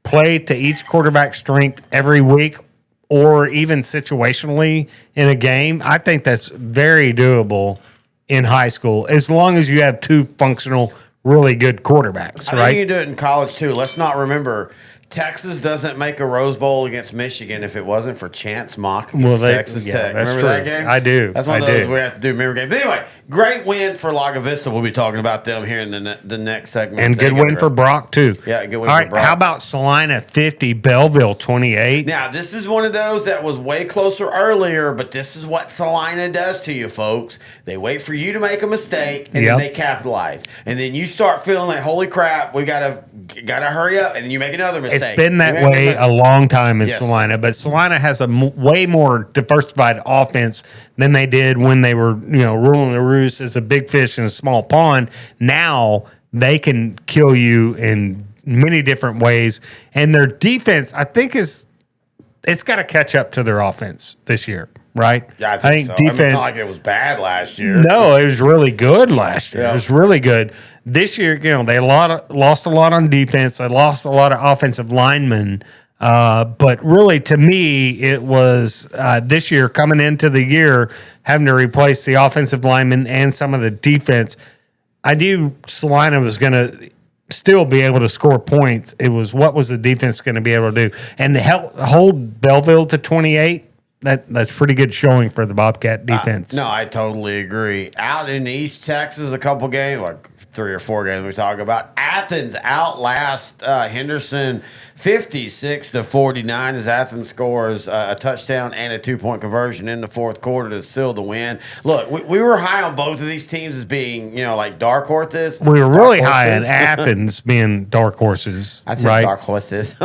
Speaker 10: play to each quarterback's strength every week, or even situationally in a game, I think that's very doable in high school as long as you have two functional, really good quarterbacthink
Speaker 9: you can do it in college too. Let's not remember Texas doesn't make a Rose Bowl against Michigan if it wasn't for Chance Mock
Speaker 10: Well,
Speaker 9: against Texas Tech.
Speaker 10: that's
Speaker 9: Remember
Speaker 10: true.
Speaker 9: that game?
Speaker 10: I do.
Speaker 9: That's one of
Speaker 10: I
Speaker 9: those
Speaker 10: do.
Speaker 9: we have to do memory games. But anyway, great win for Laga Vista. We'll be talking about them here in the next segment.
Speaker 10: And good win for Brock, too.
Speaker 9: Yeah, good win
Speaker 10: All
Speaker 9: for
Speaker 10: right,
Speaker 9: Brock.
Speaker 10: how about Salina 50, Belleville 28?
Speaker 9: Now, this is one of those that was way closer earlier, but this is what Salina does to you, folks. They wait for you to make a mistake, and then they capitalize. And then you start feeling like, holy crap, we gotta hurry up, and then you make another mistake.
Speaker 10: It's been that way a long time in Salina, but Salina has a way more diversified offense than they did when they were, ruling the roost as a big fish in a small pond. Now they can kill you in many different ways, and their defense, I think, it's got to catch up to their offense this year, right?
Speaker 9: Yeah, I think so.
Speaker 10: defense.
Speaker 9: It's not like it was bad last year.
Speaker 10: No, it was really good last year.
Speaker 9: Yeah.
Speaker 10: It was really good. This year, they lost a lot on defense. They lost a lot of offensive linemen. But really, to me, it was this year coming into the year having to replace the offensive linemen and some of the defense. I knew Salina was going to still be able to score points. It was what was the defense going to be able to do, and to hold Belleville to 28. That's pretty good showing for the Bobcat defense.
Speaker 9: No, I totally agree. Out in East Texas, a couple games, like 3 or 4 games we talk about. Athens outlast Henderson 56-49 as Athens scores a touchdown and a 2-point conversion in the fourth quarter to seal the win. Look, we were high on both of these teams as being, like dark horses.
Speaker 10: We were really high on Athens being dark horses.
Speaker 9: I said
Speaker 10: right?
Speaker 9: dark horses.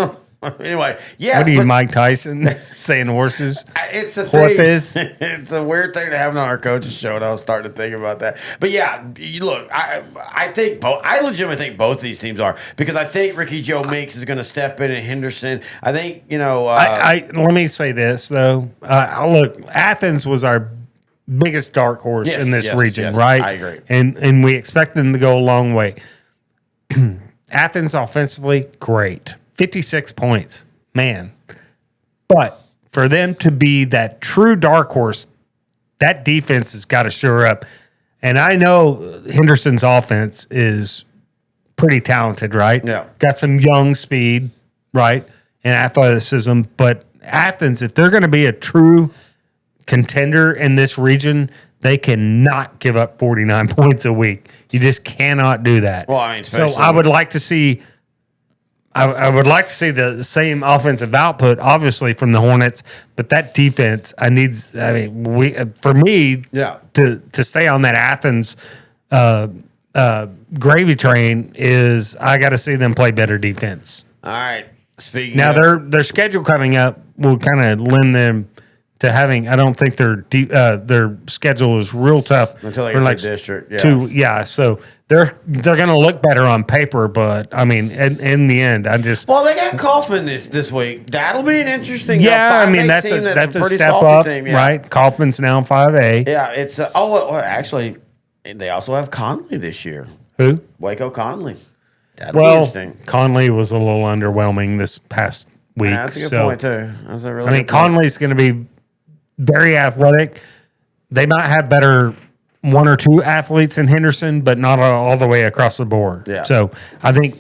Speaker 9: Anyway, yeah.
Speaker 10: What are you, Mike Tyson, saying horses?
Speaker 9: It's a
Speaker 10: Horses.
Speaker 9: thing. It's a weird thing to have on our coaches show, and I was starting to think about that. But yeah, look, I think both. I legitimately think both these teams are, because I think Ricky Joe Meeks is going to step in at Henderson. I think
Speaker 10: let me say this though. Look, Athens was our biggest dark horse in this region, right?
Speaker 9: I agree,
Speaker 10: and we expect them to go a long way. Athens offensively, great. 56 points, man. But for them to be that true dark horse, that defense has got to shore up. And I know Henderson's offense is pretty talented, right?
Speaker 9: Yeah.
Speaker 10: Got some young speed, right? And athleticism. But Athens, if they're going to be a true contender in this region, they cannot give up 49 points a week. You just cannot do that.
Speaker 9: Well, I mean,
Speaker 10: so I would like to see I would like to see the same offensive output, obviously, from the Hornets, but that defense, for me, to stay on that Athens gravy train is I got to see them play better defense.
Speaker 9: All right. Speaking
Speaker 10: now,
Speaker 9: of
Speaker 10: their schedule coming up will kind of lend them to having. I don't think their schedule is real tough
Speaker 9: until they get to district.
Speaker 10: So they're going to look better on paper, but I mean, in the end, they
Speaker 9: got Kaufman this week. That'll be an interesting.
Speaker 10: Yeah, that's a step up, right? Kaufman's now 5A.
Speaker 9: Yeah, it's actually, they also have Conley this year.
Speaker 10: Who?
Speaker 9: Waco Conley. That'll be interesting.
Speaker 10: Conley was a little underwhelming this past week.
Speaker 9: Yeah, that's a good point too. That's a really good point.
Speaker 10: Conley's going to be very athletic. They might have better 1 or 2 athletes in Henderson, but not all the way across the board.
Speaker 9: Yeah.
Speaker 10: So I think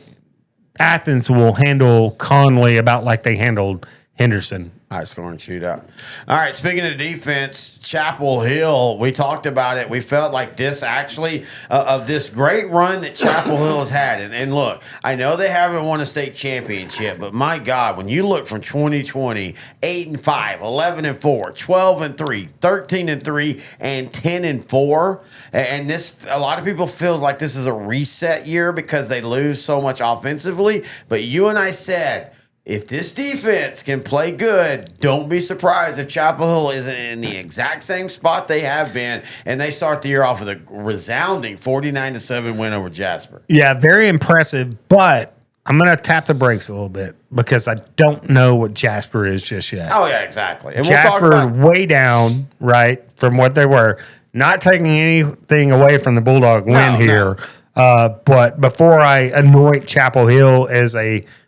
Speaker 10: Athens will handle Conley about like they handled Henderson.
Speaker 9: High scoring shootout. All right, speaking of defense, Chapel Hill, we talked about it. We felt like this actually, of this great run that Chapel Hill has had. And look, I know they haven't won a state championship, but my God, when you look from 2020, 8-5, 11-4, 12-3, 13-3, and 10-4, and this, a lot of people feel like this is a reset year because they lose so much offensively. But you and I said, if this defense can play good, don't be surprised if Chapel Hill isn't in the exact same spot they have been, and they start the year off with a resounding 49-7 win over Jasper.
Speaker 10: Yeah, very impressive, but I'm going to tap the brakes a little bit because I don't know what Jasper is just yet.
Speaker 9: Oh, yeah, exactly. And
Speaker 10: Jasper way down, right, from what they were. Not taking anything away from the Bulldog win here, but before I anoint Chapel Hill as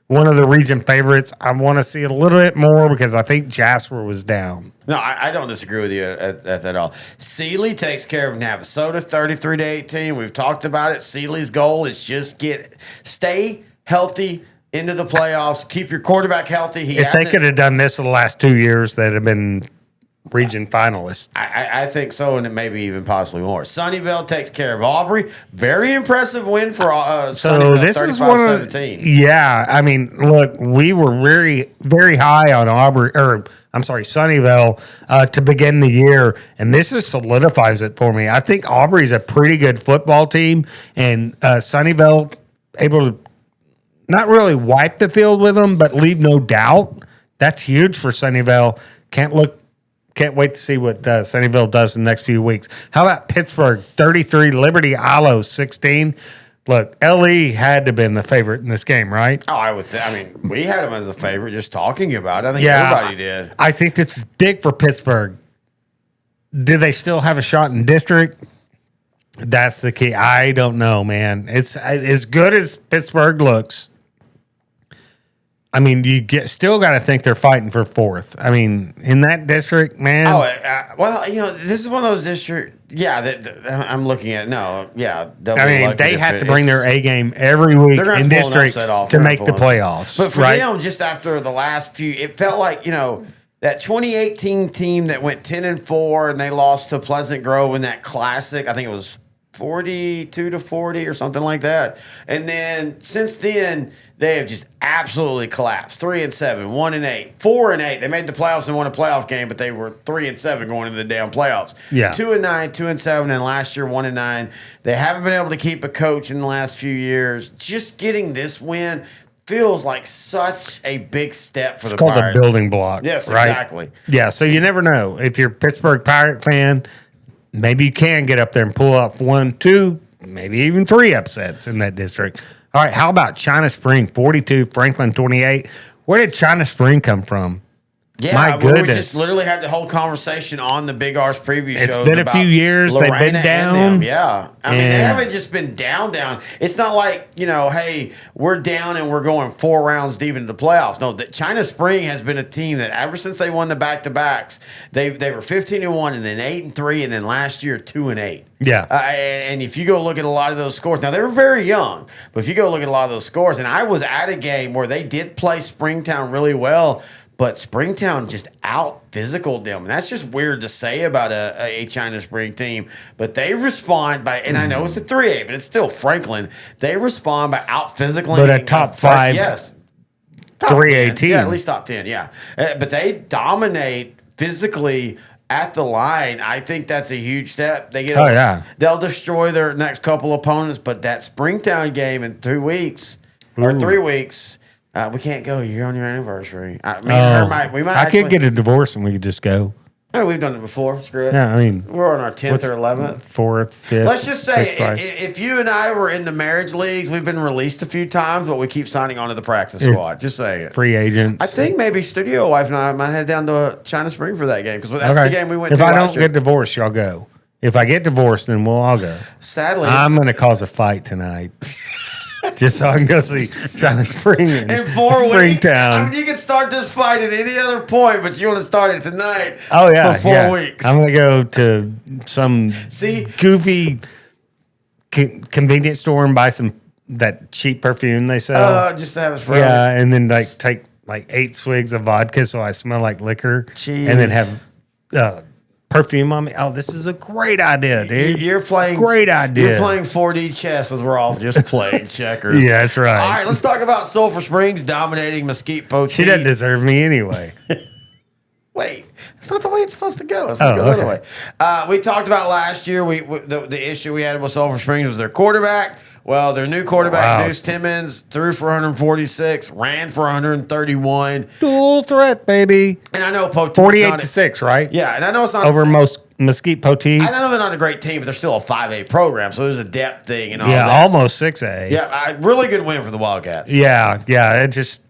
Speaker 10: one of the region favorites, I want to see a little bit more because I think Jasper was down.
Speaker 9: No, I don't disagree with you at all. Sealy takes care of Navasota 33-18. We've talked about it. Sealy's goal is just stay healthy into the playoffs, keep your quarterback healthy.
Speaker 10: If they could have done this in the last 2 years, they'd have been region finalists.
Speaker 9: I think so, and it maybe even possibly more. Sunnyvale takes care of Aubrey. Very impressive win for
Speaker 10: So
Speaker 9: Sunnyvale,
Speaker 10: this is one of
Speaker 9: 35-17.
Speaker 10: yeah. I mean, look, we were very, very high on Sunnyvale to begin the year, and this just solidifies it for me. I think Aubrey's a pretty good football team, and Sunnyvale able to not really wipe the field with them, but leave no doubt. That's huge for Sunnyvale. Can't wait to see what Sunnyvale does in the next few weeks. How about Pittsburgh 33, Liberty Ilo 16? Look, LE had to have been the favorite in this game, right?
Speaker 9: Oh, I mean, we had them as a favorite just talking about it. I think everybody did.
Speaker 10: I think this is big for Pittsburgh. Do they still have a shot in district? That's the key. I don't know, man. It's as good as Pittsburgh looks. I mean, still got to think they're fighting for fourth. I mean, in that district, man.
Speaker 9: Well, this is one of those districts. Yeah, I'm looking at. No, yeah.
Speaker 10: I mean, they have to bring their A game every week in district to make the playoffs.
Speaker 9: But for them, just after the last few, it felt like that 2018 team that went 10-4 and they lost to Pleasant Grove in that classic. I think it was 42-40 or something like that. And then since then, they have just absolutely collapsed. 3-7, 1-8, 4-8. They made the playoffs and won a playoff game, but they were 3-7 going into the damn playoffs.
Speaker 10: Yeah.
Speaker 9: 2-9, 2-7, and last year 1-9. They haven't been able to keep a coach in the last few years. Just getting this win feels like such a big step for the Pirates.
Speaker 10: It's called a building block.
Speaker 9: Yes,
Speaker 10: right?
Speaker 9: Exactly.
Speaker 10: Yeah, so you never know. If you're a Pittsburgh Pirate fan, maybe you can get up there and pull up 1, 2, maybe even 3 upsets in that district. All right, how about China Spring 42, Franklin 28? Where did China Spring come from?
Speaker 9: Yeah,
Speaker 10: my goodness.
Speaker 9: We just literally had the whole conversation on the Big R's preview show.
Speaker 10: It's been a few years.
Speaker 9: Lorena
Speaker 10: they've been down.
Speaker 9: Yeah. I mean, they haven't just been down. It's not like, hey, we're down and we're going 4 rounds deep into the playoffs. No, China Spring has been a team that ever since they won the back-to-backs, they were 15-1 and then 8-3 and then last year 2-8.
Speaker 10: Yeah.
Speaker 9: And if you go look at a lot of those scores, now they were very young, but if you go look at a lot of those scores, and I was at a game where they did play Springtown really well, but Springtown just out-physicaled them. And that's just weird to say about a China Spring team. But they respond by, and I know it's a 3A, but it's still Franklin. They respond by out-physicaling.
Speaker 10: But a top 5
Speaker 9: yes,
Speaker 10: 3A team.
Speaker 9: Yeah, at least top 10, yeah. But they dominate physically at the line. I think that's a huge step. They'll destroy their next couple opponents. But that Springtown game in 2 weeks, or 3 weeks, we can't go. You're on your anniversary.
Speaker 10: I could get a divorce and we could just go.
Speaker 9: Oh, we've done it before. Screw it.
Speaker 10: Yeah, I mean,
Speaker 9: we're on our 10th or 11th.
Speaker 10: 4th, 5th.
Speaker 9: Let's just say
Speaker 10: 6th,
Speaker 9: if you and I were in the marriage leagues, we've been released a few times, but we keep signing on to the practice squad. Just saying it.
Speaker 10: Free agents.
Speaker 9: I think maybe Studio Wife and I might head down to China Spring for that game because that's the game we went to.
Speaker 10: If I don't get divorced, y'all go. If I get divorced, then we'll all go.
Speaker 9: Sadly,
Speaker 10: I'm going to cause a fight tonight. Just so I can go see China Spring
Speaker 9: in 4
Speaker 10: Springtown.
Speaker 9: weeks. You can start this fight at any other point, but you want to start it tonight.
Speaker 10: Oh yeah,
Speaker 9: for 4 weeks.
Speaker 10: I'm gonna go to some goofy convenience store and buy that cheap perfume they sell.
Speaker 9: Just to have it forever.
Speaker 10: Yeah, and then take 8 swigs of vodka so I smell like liquor.
Speaker 9: Jeez.
Speaker 10: And then have perfume on me. Oh, this is a great idea, dude.
Speaker 9: You're playing
Speaker 10: great idea.
Speaker 9: You're playing 4D chess as we're all just playing checkers.
Speaker 10: Yeah, that's right.
Speaker 9: All right, let's talk about Sulphur Springs dominating Mesquite Poteet.
Speaker 10: She doesn't deserve me anyway.
Speaker 9: Wait, that's not the way it's supposed to go. It's supposed to go the other way. We talked about last year. The issue we had with Sulphur Springs was their quarterback. Well, their new quarterback, Deuce Timmons, threw for 146, ran for 131.
Speaker 10: Dual threat, baby.
Speaker 9: And I know Poteet
Speaker 10: 48-6, right?
Speaker 9: Yeah, and I know it's not
Speaker 10: over most Mesquite Poteet.
Speaker 9: I know they're not a great team, but they're still a 5A program, so there's a depth thing and all that.
Speaker 10: Yeah, almost 6A.
Speaker 9: Yeah, really good win for the Wildcats.
Speaker 10: Yeah, it just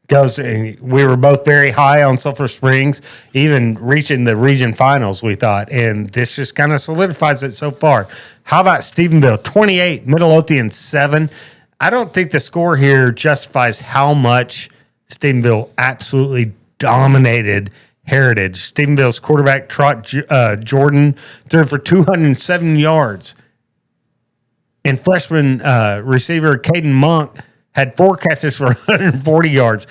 Speaker 10: goes. We were both very high on Sulphur Springs, even reaching the region finals, we thought, and this just kind of solidifies it so far. How about Stephenville 28, Midlothian 7? I don't think the score here justifies how much Stephenville absolutely dominated Heritage. Stephenville's quarterback Trot Jordan threw for 207 yards, and freshman receiver Caden Monk had 4 catches for 140 yards.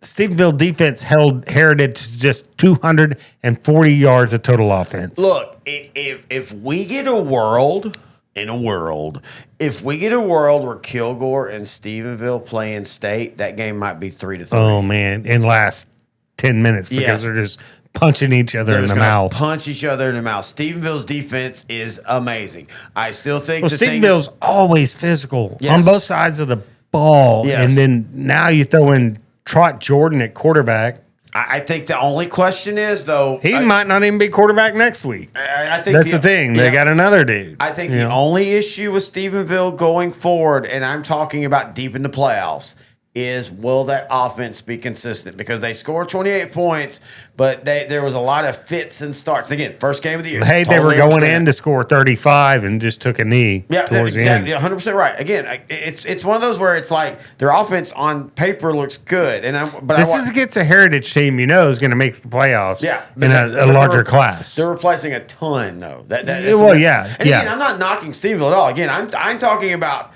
Speaker 10: Stephenville defense held Heritage to just 240 yards of total offense.
Speaker 9: Look, if we get a world, if we get a world where Kilgore and Stephenville play in state, that game might be 3-3.
Speaker 10: Oh, man, in last 10 minutes because they're just punching each other in the mouth.
Speaker 9: Punch each other in the mouth. Stephenville's defense is amazing. I still think
Speaker 10: Stephenville's always physical on both sides of the ball.
Speaker 9: Yes.
Speaker 10: And then now you throw in Trot Jordan at quarterback.
Speaker 9: I think the only question is, though,
Speaker 10: he might not even be quarterback next week.
Speaker 9: I think
Speaker 10: that's the thing. They got another dude.
Speaker 9: I think the only issue with Stephenville going forward, and I'm talking about deep in the playoffs, is will that offense be consistent? Because they scored 28 points, but there was a lot of fits and starts. Again, first game of the year.
Speaker 10: Hey, they were going in to score 35 and just took a knee towards the end.
Speaker 9: Yeah, 100% right. Again, it's one of those where it's like their offense on paper looks good,
Speaker 10: this is against a Heritage team is going to make the playoffs.
Speaker 9: Yeah,
Speaker 10: in a larger class.
Speaker 9: They're replacing a ton though. Again, I'm not knocking Stephenville at all. Again, I'm talking about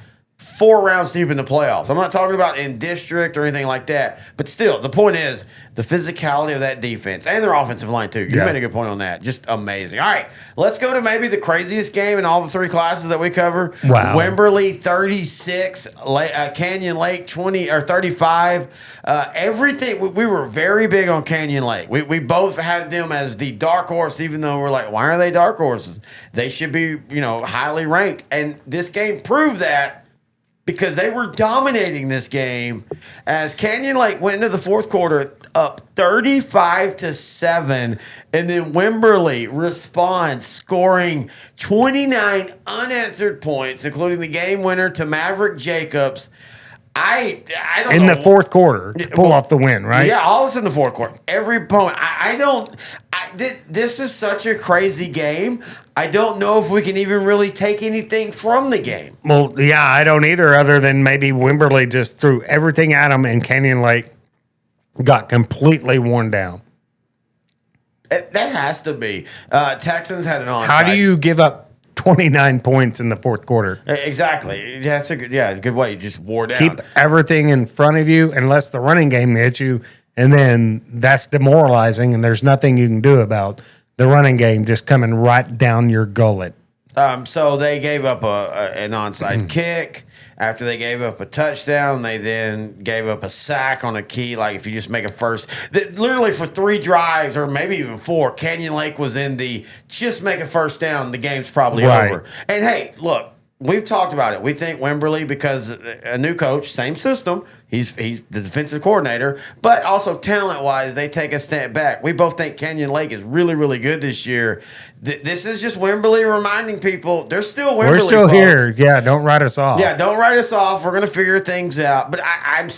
Speaker 9: 4 rounds deep in the playoffs. I'm not talking about in district or anything like that. But still, the point is the physicality of that defense and their offensive line, too. You made a good point on that. Just amazing. All right, let's go to maybe the craziest game in all the 3 classes that we cover.
Speaker 10: Wow.
Speaker 9: Wimberley 36, Canyon Lake 20 or 35. Everything. We were very big on Canyon Lake. We both had them as the dark horse, even though we're like, why are they dark horses? They should be, highly ranked. And this game proved that, because they were dominating this game as Canyon Lake went into the fourth quarter up 35-7, and then Wimberley responds, scoring 29 unanswered points, including the game winner to Maverick Jacobs. I don't know.
Speaker 10: In the fourth quarter to pull off the win, right?
Speaker 9: Yeah, all of us in the fourth quarter. Every opponent. This is such a crazy game. I don't know if we can even really take anything from the game.
Speaker 10: Well, yeah, I don't either, other than maybe Wimberley just threw everything at them and Canyon Lake got completely worn down.
Speaker 9: That has to be. Texans had an onside.
Speaker 10: How do you give up 29 points in the fourth quarter?
Speaker 9: Exactly. That's a good way. You just wore down.
Speaker 10: Keep everything in front of you unless the running game hits you, and then that's demoralizing, and there's nothing you can do about the running game just coming right down your gullet.
Speaker 9: So they gave up an onside kick. After they gave up a touchdown, they then gave up a sack on a key. Like if you just make a first, literally for 3 drives or maybe even 4, Canyon Lake was in the just make a first down. The game's probably over. And hey, look, we've talked about it. We think Wimberley, because a new coach, same system. He's the defensive coordinator, but also talent-wise, they take a step back. We both think Canyon Lake is really, really good this year. This is just Wimberley reminding people they're still Wimberley.
Speaker 10: We're still here. Yeah, don't write us off.
Speaker 9: Yeah, don't write us off. We're going to figure things out. But I'm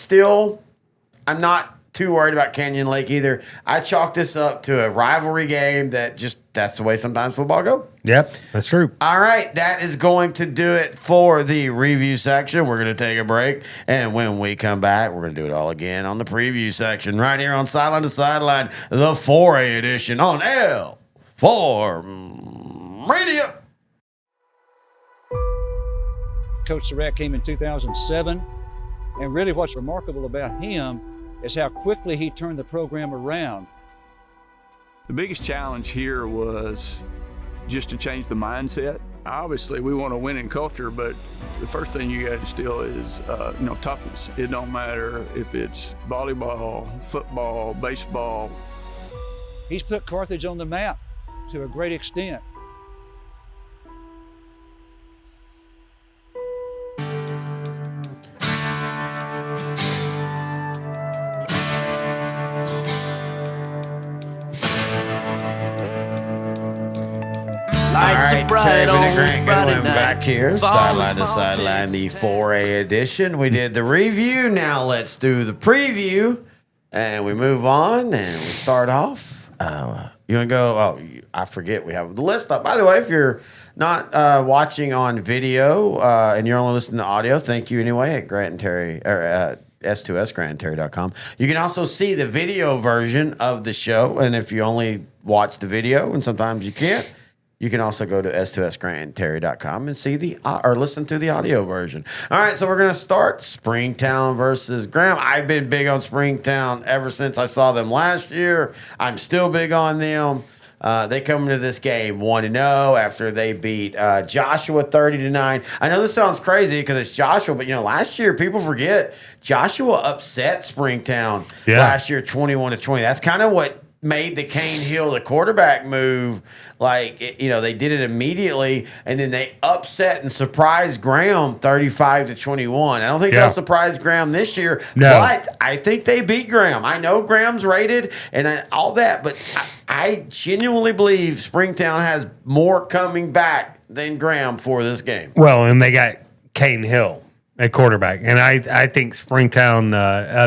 Speaker 9: not too worried about Canyon Lake either. I chalk this up to a rivalry game that's the way sometimes football go.
Speaker 10: Yep, that's true.
Speaker 9: All right, that is going to do it for the review section. We're going to take a break, and when we come back, we're going to do it all again on the preview section right here on Sideline to Sideline, the 4A edition on L4 Radio.
Speaker 12: Coach Surratt came in 2007, and really what's remarkable about him is how quickly he turned the program around.
Speaker 13: The biggest challenge here was just to change the mindset. Obviously, we want a winning culture, but the first thing you got to instill is, toughness. It don't matter if it's volleyball, football, baseball.
Speaker 12: He's put Carthage on the map to a great extent.
Speaker 9: All right, Terry Grant Goodwin back here, Sideline to Sideline, the 4A edition. We did the review. Now let's do the preview, and we move on, and we start off. You want to go? Oh, I forget we have the list up. By the way, if you're not watching on video and you're only listening to audio, thank you anyway at Grant and Terry or S2SGrantandTerry.com. You can also see the video version of the show, and if you only watch the video, and sometimes you can't, You can also go to s2sgrantandterry.com and see or listen to the audio version. All right, so we're going to start Springtown versus Graham. I've been big on Springtown ever since I saw them last year. I'm still big on them. They come into this game 1-0 after they beat Joshua 30-9. I know this sounds crazy because it's Joshua, but last year people forget Joshua upset Springtown last year 21-20. That's kind of what made the Kane Hill the quarterback move. Like, they did it immediately, and then they upset and surprised Graham 35-21. I don't think they'll surprise Graham this year, but I think they beat Graham. I know Graham's rated and all that, but I genuinely believe Springtown has more coming back than Graham for this game.
Speaker 10: Well, and they got Kane Hill at quarterback, and I think Springtown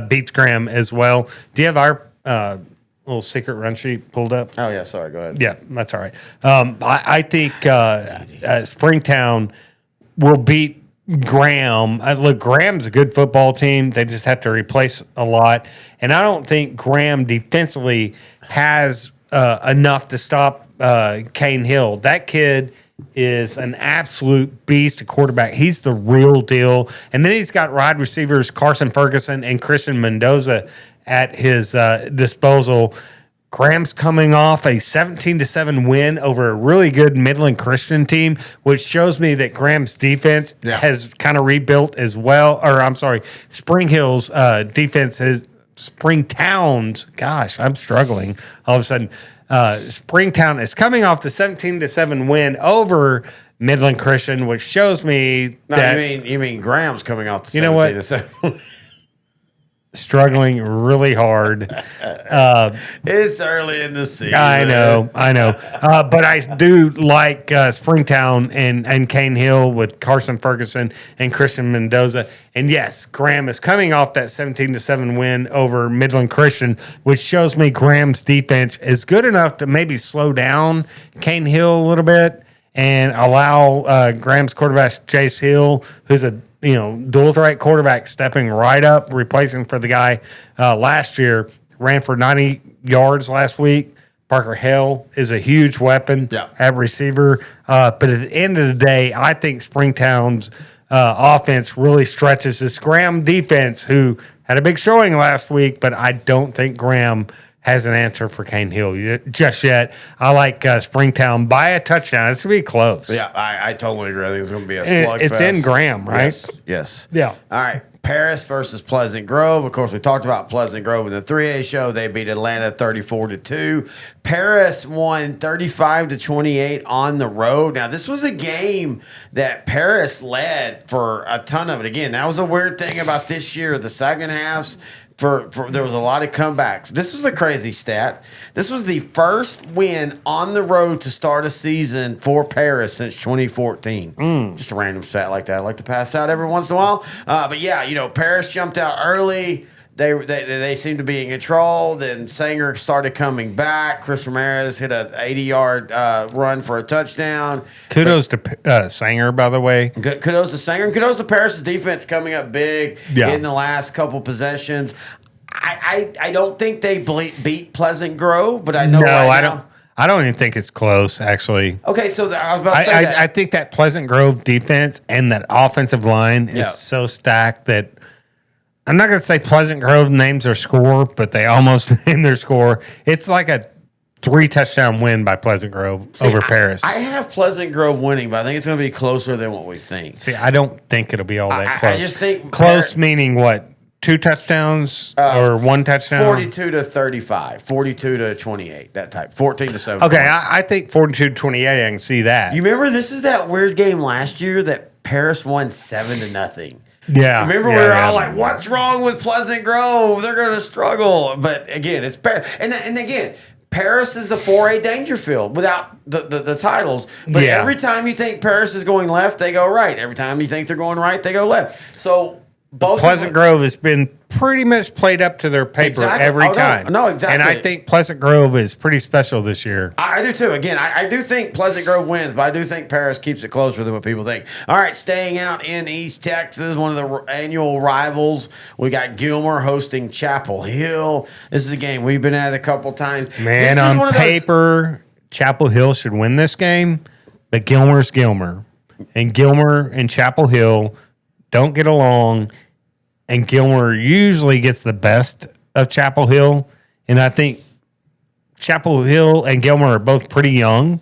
Speaker 10: beats Graham as well. Do you have our little secret run sheet pulled up?
Speaker 9: Oh, yeah. Sorry. Go ahead.
Speaker 10: Yeah, that's all right. I think Springtown will beat Graham. Look, Graham's a good football team. They just have to replace a lot. And I don't think Graham defensively has enough to stop Kane Hill. That kid is an absolute beast at quarterback. He's the real deal. And then he's got wide receivers Carson Ferguson and Christian Mendoza at his disposal. Graham's coming off a 17-7 win over a really good Midland Christian team, which shows me that Graham's defense has kind of rebuilt as well. Or I'm sorry, Spring Hill's defense has Springtown's. Gosh, I'm struggling all of a sudden. Springtown is coming off the 17-7 win over Midland Christian, which shows me that
Speaker 9: you mean Graham's coming off the 17-7.
Speaker 10: Struggling really hard.
Speaker 9: It's early in the season.
Speaker 10: I know. But I do like Springtown and Kane Hill with Carson Ferguson and Christian Mendoza. And yes, Graham is coming off that 17-7 win over Midland Christian, which shows me Graham's defense is good enough to maybe slow down Kane Hill a little bit and allow Graham's quarterback Jace Hill, who's a dual threat quarterback, stepping right up, replacing for the guy last year, ran for 90 yards last week. Parker Hale is a huge weapon at receiver. But at the end of the day, I think Springtown's offense really stretches this Graham defense, who had a big showing last week, but I don't think Graham has an answer for Kane Hill just yet. I like Springtown by a touchdown. It's going to be close.
Speaker 9: Yeah, I totally agree. I think it's going to be a slugfest.
Speaker 10: It's in Graham, right?
Speaker 9: Yes.
Speaker 10: Yeah.
Speaker 9: All right. Paris versus Pleasant Grove. Of course, we talked about Pleasant Grove in the 3A show. They beat Atlanta 34-2. Paris won 35-28 on the road. Now, this was a game that Paris led for a ton of it. Again, that was a weird thing about this year. The second halves, there was a lot of comebacks. This was a crazy stat. This was the first win on the road to start a season for Paris since 2014. Just a random stat like that. I like to pass out every once in a while. But yeah, Paris jumped out early. They seemed to be in control. Then Sanger started coming back. Chris Ramirez hit a 80-yard run for a touchdown.
Speaker 10: Kudos to Sanger, by the way.
Speaker 9: Kudos to Sanger. And kudos to Paris' defense coming up big in the last couple possessions. I don't think they beat Pleasant Grove, but I know
Speaker 10: I don't even think it's close, actually.
Speaker 9: Okay, so I was about to say that.
Speaker 10: I think that Pleasant Grove defense and that offensive line is so stacked that I'm not going to say Pleasant Grove names their score, but they almost name their score. It's like a 3-touchdown win by Pleasant Grove over Paris.
Speaker 9: I have Pleasant Grove winning, but I think it's going to be closer than what we think.
Speaker 10: See, I don't think it'll be all that close.
Speaker 9: I just think
Speaker 10: close meaning what? 2 touchdowns or 1 touchdown?
Speaker 9: 42-35, 42-28, that type. 14-7.
Speaker 10: Okay, I think 42-28. I can see that.
Speaker 9: You remember this is that weird game last year that Paris won 7-0.
Speaker 10: Yeah.
Speaker 9: Remember we were all like, what's wrong with Pleasant Grove? They're going to struggle. But again, it's Paris. And again, Paris is the 4A Dangerfield without the titles. But every time you think Paris is going left, they go right. Every time you think they're going right, they go left. So both
Speaker 10: Pleasant Grove has been pretty much played up to their paper every time.
Speaker 9: No, exactly.
Speaker 10: And I think Pleasant Grove is pretty special this year.
Speaker 9: I do too. Again, I do think Pleasant Grove wins, but I do think Paris keeps it closer than what people think. All right, staying out in East Texas, one of the annual rivals, we got Gilmer hosting Chapel Hill. This is a game we've been at a couple times.
Speaker 10: Man, on paper, Chapel Hill should win this game, but Gilmer's Gilmer. And Gilmer and Chapel Hill don't get along, and Gilmer usually gets the best of Chapel Hill. And I think Chapel Hill and Gilmer are both pretty young,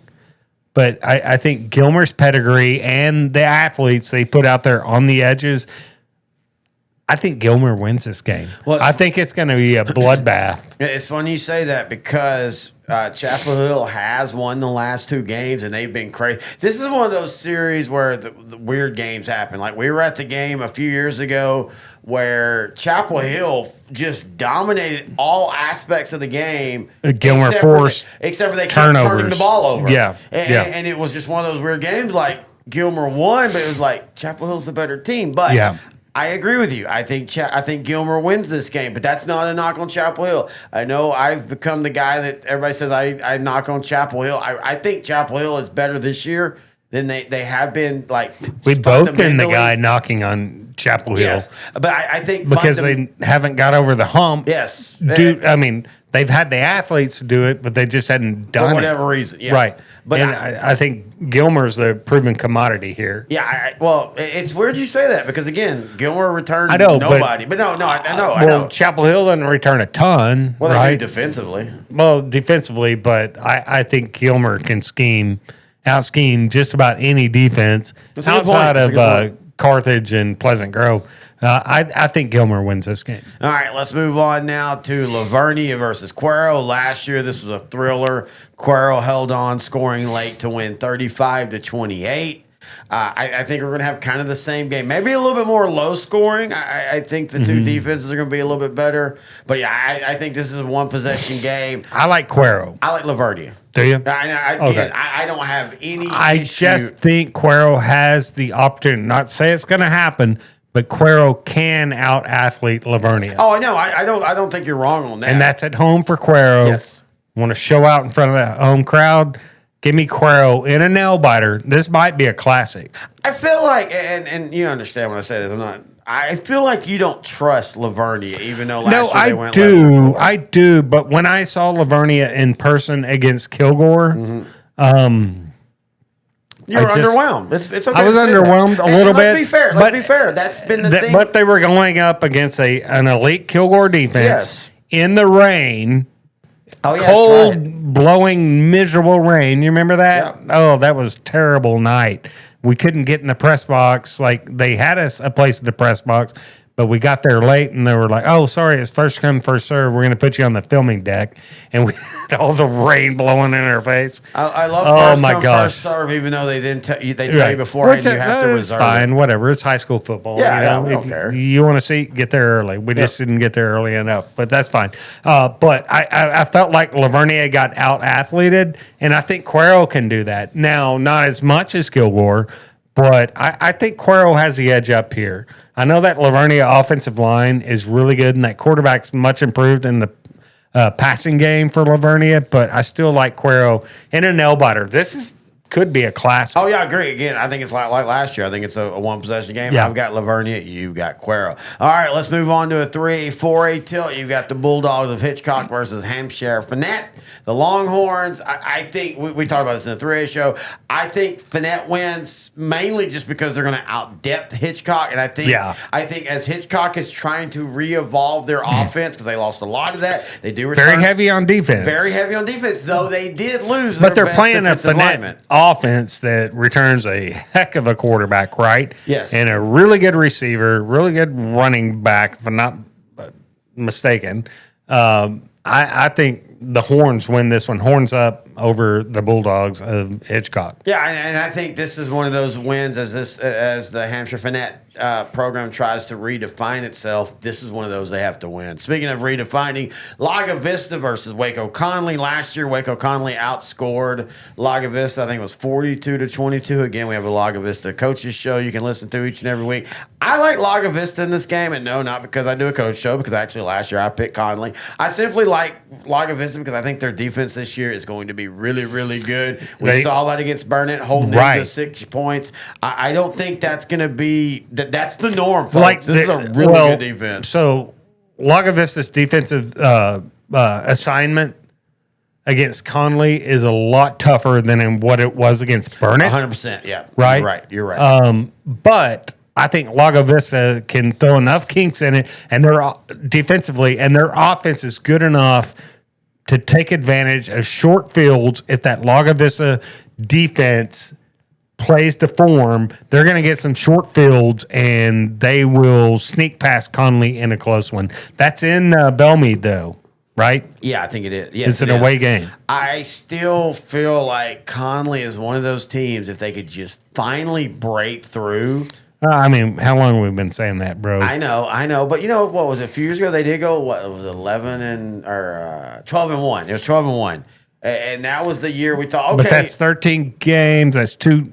Speaker 10: but I think Gilmer's pedigree and the athletes they put out there on the edges, I think Gilmer wins this game. Well, I think it's going to be a bloodbath.
Speaker 9: It's funny you say that because Chapel Hill has won the last 2 games, and they've been crazy. This is one of those series where the weird games happen. Like, we were at the game a few years ago where Chapel Hill just dominated all aspects of the game.
Speaker 10: Gilmer forced
Speaker 9: except for they kept
Speaker 10: turnovers.
Speaker 9: turning the ball over.
Speaker 10: Yeah.
Speaker 9: And it was just one of those weird games. Like, Gilmer won, but it was like Chapel Hill's the better team. But
Speaker 10: yeah.
Speaker 9: I agree with you. I think Gilmer wins this game, but that's not a knock on Chapel Hill. I know I've become the guy that everybody says I knock on Chapel Hill. I think Chapel Hill is better this year than they have been. Like,
Speaker 10: we've both been the guy knocking on Chapel Hill.
Speaker 9: Yes, but I think
Speaker 10: because they haven't got over the hump.
Speaker 9: Yes,
Speaker 10: I mean, they've had the athletes to do it, but they just hadn't done it
Speaker 9: for whatever reason. Yeah.
Speaker 10: Right.
Speaker 9: But
Speaker 10: I think Gilmer's the proven commodity here.
Speaker 9: Yeah, well, it's weird you say that because, again, Gilmer returned
Speaker 10: I know,
Speaker 9: nobody. But no, I know.
Speaker 10: Well, Chapel Hill doesn't return a ton,
Speaker 9: well,
Speaker 10: right?
Speaker 9: They do defensively.
Speaker 10: Well, defensively, but I think Gilmer can out-scheme just about any defense outside of Carthage and Pleasant Grove. I think Gilmer wins this game.
Speaker 9: All right, let's move on now to Lavernia versus Cuero. Last year, this was a thriller. Cuero held on, scoring late to win 35-28. I think we're going to have kind of the same game. Maybe a little bit more low scoring. I think the two defenses are going to be a little bit better. But, yeah, I think this is a one-possession game.
Speaker 10: I like Cuero.
Speaker 9: I like Lavernia.
Speaker 10: Do you?
Speaker 9: I don't have any issue.
Speaker 10: Just think Cuero has the opportunity. Not to say it's going to happen, but Cuero can out-athlete Lavernia.
Speaker 9: Oh, I know. I don't think you're wrong on that.
Speaker 10: And that's at home for Cuero.
Speaker 9: Yes. Want
Speaker 10: to show out in front of that home crowd? Give me Cuero in a nail biter. This might be a classic.
Speaker 9: I feel like, and you understand when I say this, I feel like you don't trust Lavernia, even though last year they went level.
Speaker 10: I do. But when I saw Lavernia in person against Kilgore,
Speaker 9: you were underwhelmed. It's okay.
Speaker 10: I was underwhelmed a little bit.
Speaker 9: Let's be fair. That's been the thing.
Speaker 10: But they were going up against an elite Kilgore defense in the rain.
Speaker 9: Oh, yeah,
Speaker 10: cold, blowing, miserable rain. You remember that? Yeah. Oh, that was a terrible night. We couldn't get in the press box. Like, they had us a place in the press box, but we got there late, and they were like, oh, sorry, it's first come, first serve. We're going to put you on the filming deck. And we had all the rain blowing in our face.
Speaker 9: I love first come, first serve, even though they didn't tell you beforehand you have to reserve
Speaker 10: fine,
Speaker 9: it.
Speaker 10: Whatever. It's high school football.
Speaker 9: Yeah,
Speaker 10: you know?
Speaker 9: I don't care.
Speaker 10: You want to see, get there early. We just didn't get there early enough, but that's fine. But I felt like Lavernia got out-athleted, and I think Cuero can do that. Now, not as much as Kilgore, but I think Cuero has the edge up here. I know that Lavernia offensive line is really good, and that quarterback's much improved in the passing game for Lavernia, but I still like Cuero in a nail biter. This could be a classic.
Speaker 9: Oh, yeah, I agree. Again, I think it's like last year. I think it's a one-possession game.
Speaker 10: Yeah.
Speaker 9: I've got Lavernia. You've got Cuero. All right, let's move on to a 3A, 4A tilt. You've got the Bulldogs of Hitchcock versus Hampshire Finette. The Longhorns, I think, we talked about this in the 3A show. I think Finette wins mainly just because they're going to out-depth Hitchcock. And I think as Hitchcock is trying to re-evolve their offense, because they lost a lot of that, they do return.
Speaker 10: Very heavy on defense.
Speaker 9: Very heavy on defense, though they did lose
Speaker 10: but
Speaker 9: their
Speaker 10: they're playing a Finette
Speaker 9: lineman.
Speaker 10: Offense that returns a heck of a quarterback, right?
Speaker 9: Yes.
Speaker 10: And a really good receiver, really good running back, if I'm not mistaken. I think the Horns win this one. Horns up over the Bulldogs of Hitchcock.
Speaker 9: Yeah, and I think this is one of those wins as the Hampshire Finette program tries to redefine itself. This is one of those they have to win. Speaking of redefining, Laga Vista versus Waco Conley. Last year, Waco Conley outscored Laga Vista. I think it was 42-22. Again, we have a Laga Vista coaches show you can listen to each and every week. I like Laga Vista in this game, and no, not because I do a coach show, because actually last year I picked Conley. I simply like Laga Vista because I think their defense this year is going to be really, really good. We saw that against Burnett, holding them to 6 points. I don't think that's going to be that's the norm, folks. This is a really good defense.
Speaker 10: So Laga Vista's defensive assignment against Conley is a lot tougher than in what it was against Burnett.
Speaker 9: 100%. Yeah.
Speaker 10: Right?
Speaker 9: You're right.
Speaker 10: But I think Lago Vista can throw enough kinks in it, and they're defensively, and their offense is good enough to take advantage of short fields. If that Lago Vista defense plays to form, they're going to get some short fields, and they will sneak past Conley in a close one. That's in Belmead, though, right?
Speaker 9: Yeah, I think it is. Yes,
Speaker 10: It's an away game.
Speaker 9: I still feel like Conley is one of those teams, if they could just finally break through.
Speaker 10: I mean, how long have we been saying that, bro?
Speaker 9: I know. But you know, what was it? A few years ago, they did go, what, it was 12-1. It was 12-1. And that was the year we thought, okay.
Speaker 10: But that's 13 games. That's too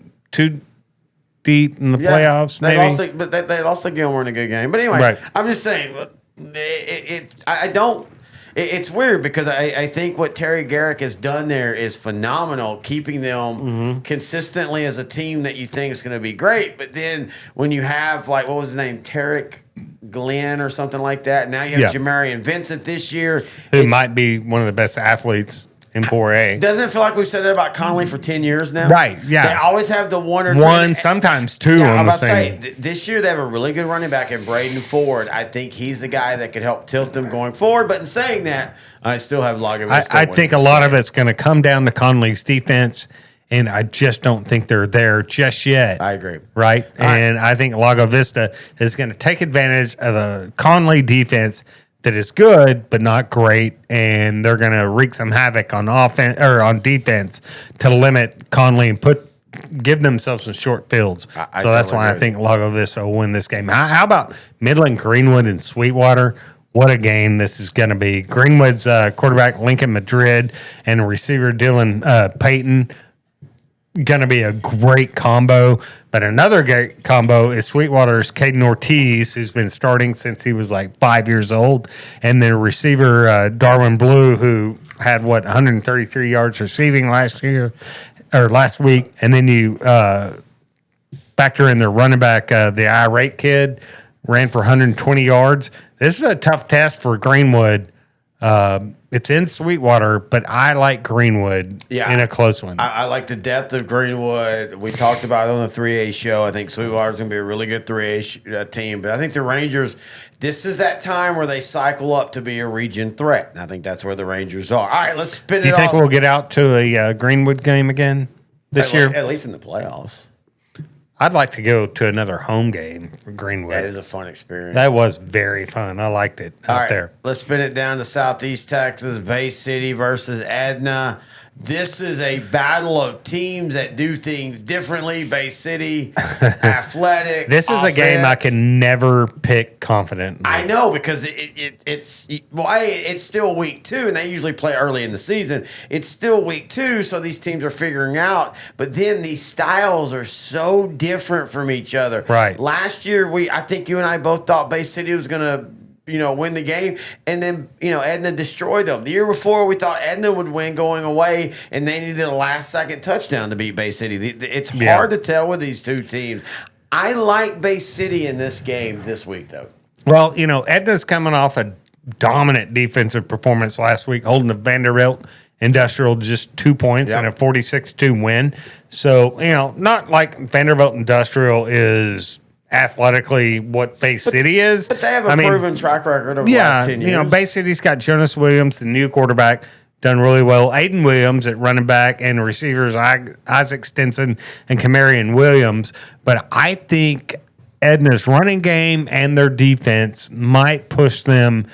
Speaker 10: deep in the playoffs,
Speaker 9: they
Speaker 10: maybe.
Speaker 9: Lost they lost to Gilmore in a good game. But anyway,
Speaker 10: Right.
Speaker 9: I'm just saying, it's weird because I think what Terry Garrick has done there is phenomenal, keeping them consistently as a team that you think is going to be great. But then when you have, like, what was his name? Tarek Glenn or something like that. Now you have Jamarian Vincent this year.
Speaker 10: Who might be one of the best athletes in 4A.
Speaker 9: Doesn't it feel like we've said that about Conley for 10 years now?
Speaker 10: Right, yeah.
Speaker 9: They always have the one or
Speaker 10: One, sometimes two on the same.
Speaker 9: This year they have a really good running back in Braden Ford. I think he's the guy that could help tilt them going forward. But in saying that, I still have Lago Vista.
Speaker 10: I think a lot of it's going to come down to Conley's defense, and I just don't think they're there just yet.
Speaker 9: I agree.
Speaker 10: Right? And I think Lago Vista is going to take advantage of a Conley defense that is good but not great, and they're going to wreak some havoc on offense or on defense to limit Conley and give themselves some short fields. So that's why I think Lago Vista will win this game. How about Midland, Greenwood, and Sweetwater? What a game this is going to be. Greenwood's quarterback Lincoln Madrid and receiver Dylan Payton. Going to be a great combo. But another great combo is Sweetwater's Caden Ortiz, who's been starting since he was like 5 years old, and the receiver Darwin Blue, who had 133 yards receiving last week. And then you factor in their running back, the irate kid, ran for 120 yards. This is a tough test for Greenwood. It's in Sweetwater, but I like Greenwood in a close one.
Speaker 9: I like the depth of Greenwood. We talked about it on the 3A show. I think Sweetwater's going to be a really good 3A team. But I think the Rangers, this is that time where they cycle up to be a region threat. And I think that's where the Rangers are. All right, let's spin it off.
Speaker 10: You think we'll get out to a Greenwood game again this year?
Speaker 9: At least in the playoffs.
Speaker 10: I'd like to go to another home game for Greenwood.
Speaker 9: That is a fun experience.
Speaker 10: That was very fun. I liked it out there.
Speaker 9: Let's spin it down to Southeast Texas, Bay City versus Edna. This is a battle of teams that do things differently. Bay City, athletic.
Speaker 10: This is a game I can never pick confidently.
Speaker 9: I know, because it's still week 2, and they usually play early in the season. It's still week 2, so these teams are figuring out. But then these styles are so different from each other.
Speaker 10: Right.
Speaker 9: Last year, I think you and I both thought Bay City was going to win the game, and then, Edna destroyed them. The year before, we thought Edna would win going away, and they needed a last-second touchdown to beat Bay City. It's hard to tell with these two teams. I like Bay City in this game this week, though.
Speaker 10: Well, Edna's coming off a dominant defensive performance last week, holding the Vanderbilt Industrial just 2 points and a 46-2 win. So, not like Vanderbilt Industrial is athletically what Bay City is.
Speaker 9: But they have a proven track record of the last 10 years.
Speaker 10: Bay City's got Jonas Williams, the new quarterback, done really well. Aiden Williams at running back, and receivers Isaac Stinson and Camarion Williams. But I think Edna's running game and their defense might push them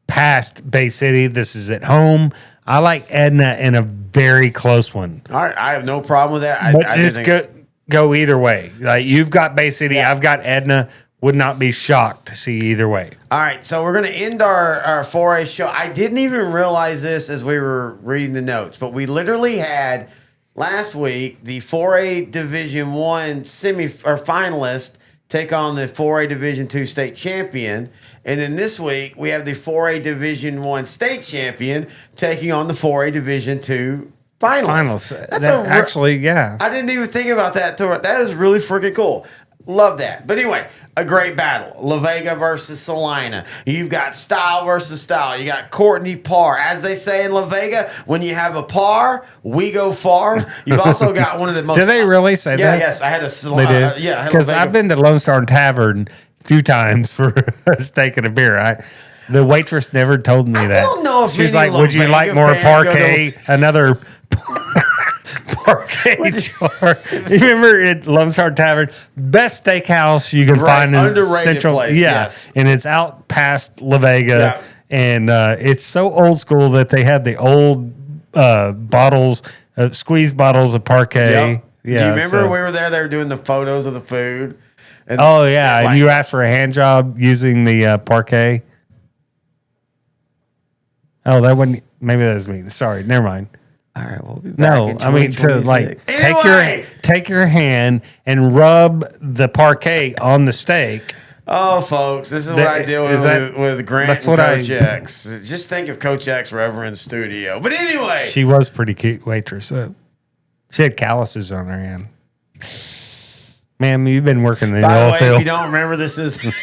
Speaker 10: past Bay City. This is at home. I like Edna in a very close one.
Speaker 9: All right, I have no problem with that.
Speaker 10: But go either way. Like, you've got Bay City, I've got Edna. Would not be shocked to see either way.
Speaker 9: All right, so we're going to end our 4A show. I didn't even realize this as we were reading the notes, but we literally had last week the 4A Division 1 finalist take on the 4A Division 2 state champion. And then this week, we have the 4A Division 1 state champion taking on the 4A Division 2 finalists.
Speaker 10: Actually, yeah.
Speaker 9: I didn't even think about that. That is really freaking cool. Love that. But anyway, a great battle. La Vega versus Salina. You've got style versus style. You got Courtney Parr. As they say in La Vega, when you have a par, we go far. You've also got one of the most...
Speaker 10: Do they really say
Speaker 9: yeah,
Speaker 10: that?
Speaker 9: Yes, I had a...
Speaker 10: They did?
Speaker 9: Yeah,
Speaker 10: Because I've been to Lone Star Tavern a few times for a steak and a beer. The waitress never told me that.
Speaker 9: I don't know if
Speaker 10: She's
Speaker 9: many
Speaker 10: like, would you
Speaker 9: La
Speaker 10: like
Speaker 9: Vega
Speaker 10: more
Speaker 9: fans go
Speaker 10: parquet? Another... parquet jar. You remember at Lone Star Tavern, best steakhouse you can find in
Speaker 9: underrated
Speaker 10: Central.
Speaker 9: place,
Speaker 10: yeah,
Speaker 9: yes.
Speaker 10: And it's out past La Vega,
Speaker 9: Yeah.
Speaker 10: and it's so old school that they have the old bottles, squeeze bottles of parquet.
Speaker 9: Yep.
Speaker 10: Yeah,
Speaker 9: Do you remember
Speaker 10: so-
Speaker 9: we were there? They were doing the photos of the food. And
Speaker 10: Oh yeah,
Speaker 9: like-
Speaker 10: and you asked for a hand job using the parquet. Oh, that wasn't. Maybe that was me. Sorry, never mind.
Speaker 9: All right, we'll be back.
Speaker 10: No,
Speaker 9: in
Speaker 10: I mean to like
Speaker 9: 2026.
Speaker 10: take your hand and rub the parquet on the steak.
Speaker 9: Oh, folks, this is what I deal with Grant
Speaker 10: that's
Speaker 9: and
Speaker 10: what
Speaker 9: Coach X. Just think of Coach X forever in studio. But anyway,
Speaker 10: She was pretty cute waitress. She had calluses on her hand. Ma'am, you've been working in the
Speaker 9: by the
Speaker 10: oil
Speaker 9: way, if
Speaker 10: field.
Speaker 9: you don't remember, this is the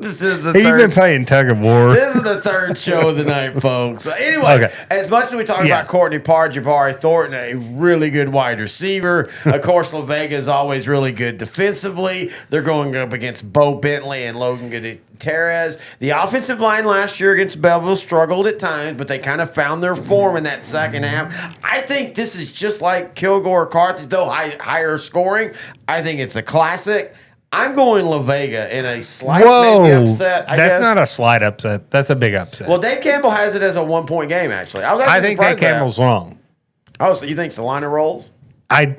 Speaker 10: You've been
Speaker 9: third.
Speaker 10: playing tug of war.
Speaker 9: This is the third show of the night, folks. Anyway,
Speaker 10: Okay.
Speaker 9: as much as we talk about Courtney Parr, Jabari Thornton, a really good wide receiver. Of course, La Vega is always really good defensively. They're going up against Bo Bentley and Logan Gutierrez. The offensive line last year against Belleville struggled at times, but they kind of found their form in that second half. I think this is just like Kilgore Carthage, though higher scoring. I think it's a classic. I'm going La Vega in a slight maybe upset. I
Speaker 10: that's
Speaker 9: guess.
Speaker 10: not a slight upset. That's a big upset.
Speaker 9: Well, Dave Campbell has it as a 1-point game. Actually, I was.
Speaker 10: I
Speaker 9: actually
Speaker 10: think Dave
Speaker 9: surprised by that.
Speaker 10: Campbell's wrong.
Speaker 9: Oh, so you think Salina rolls?
Speaker 10: I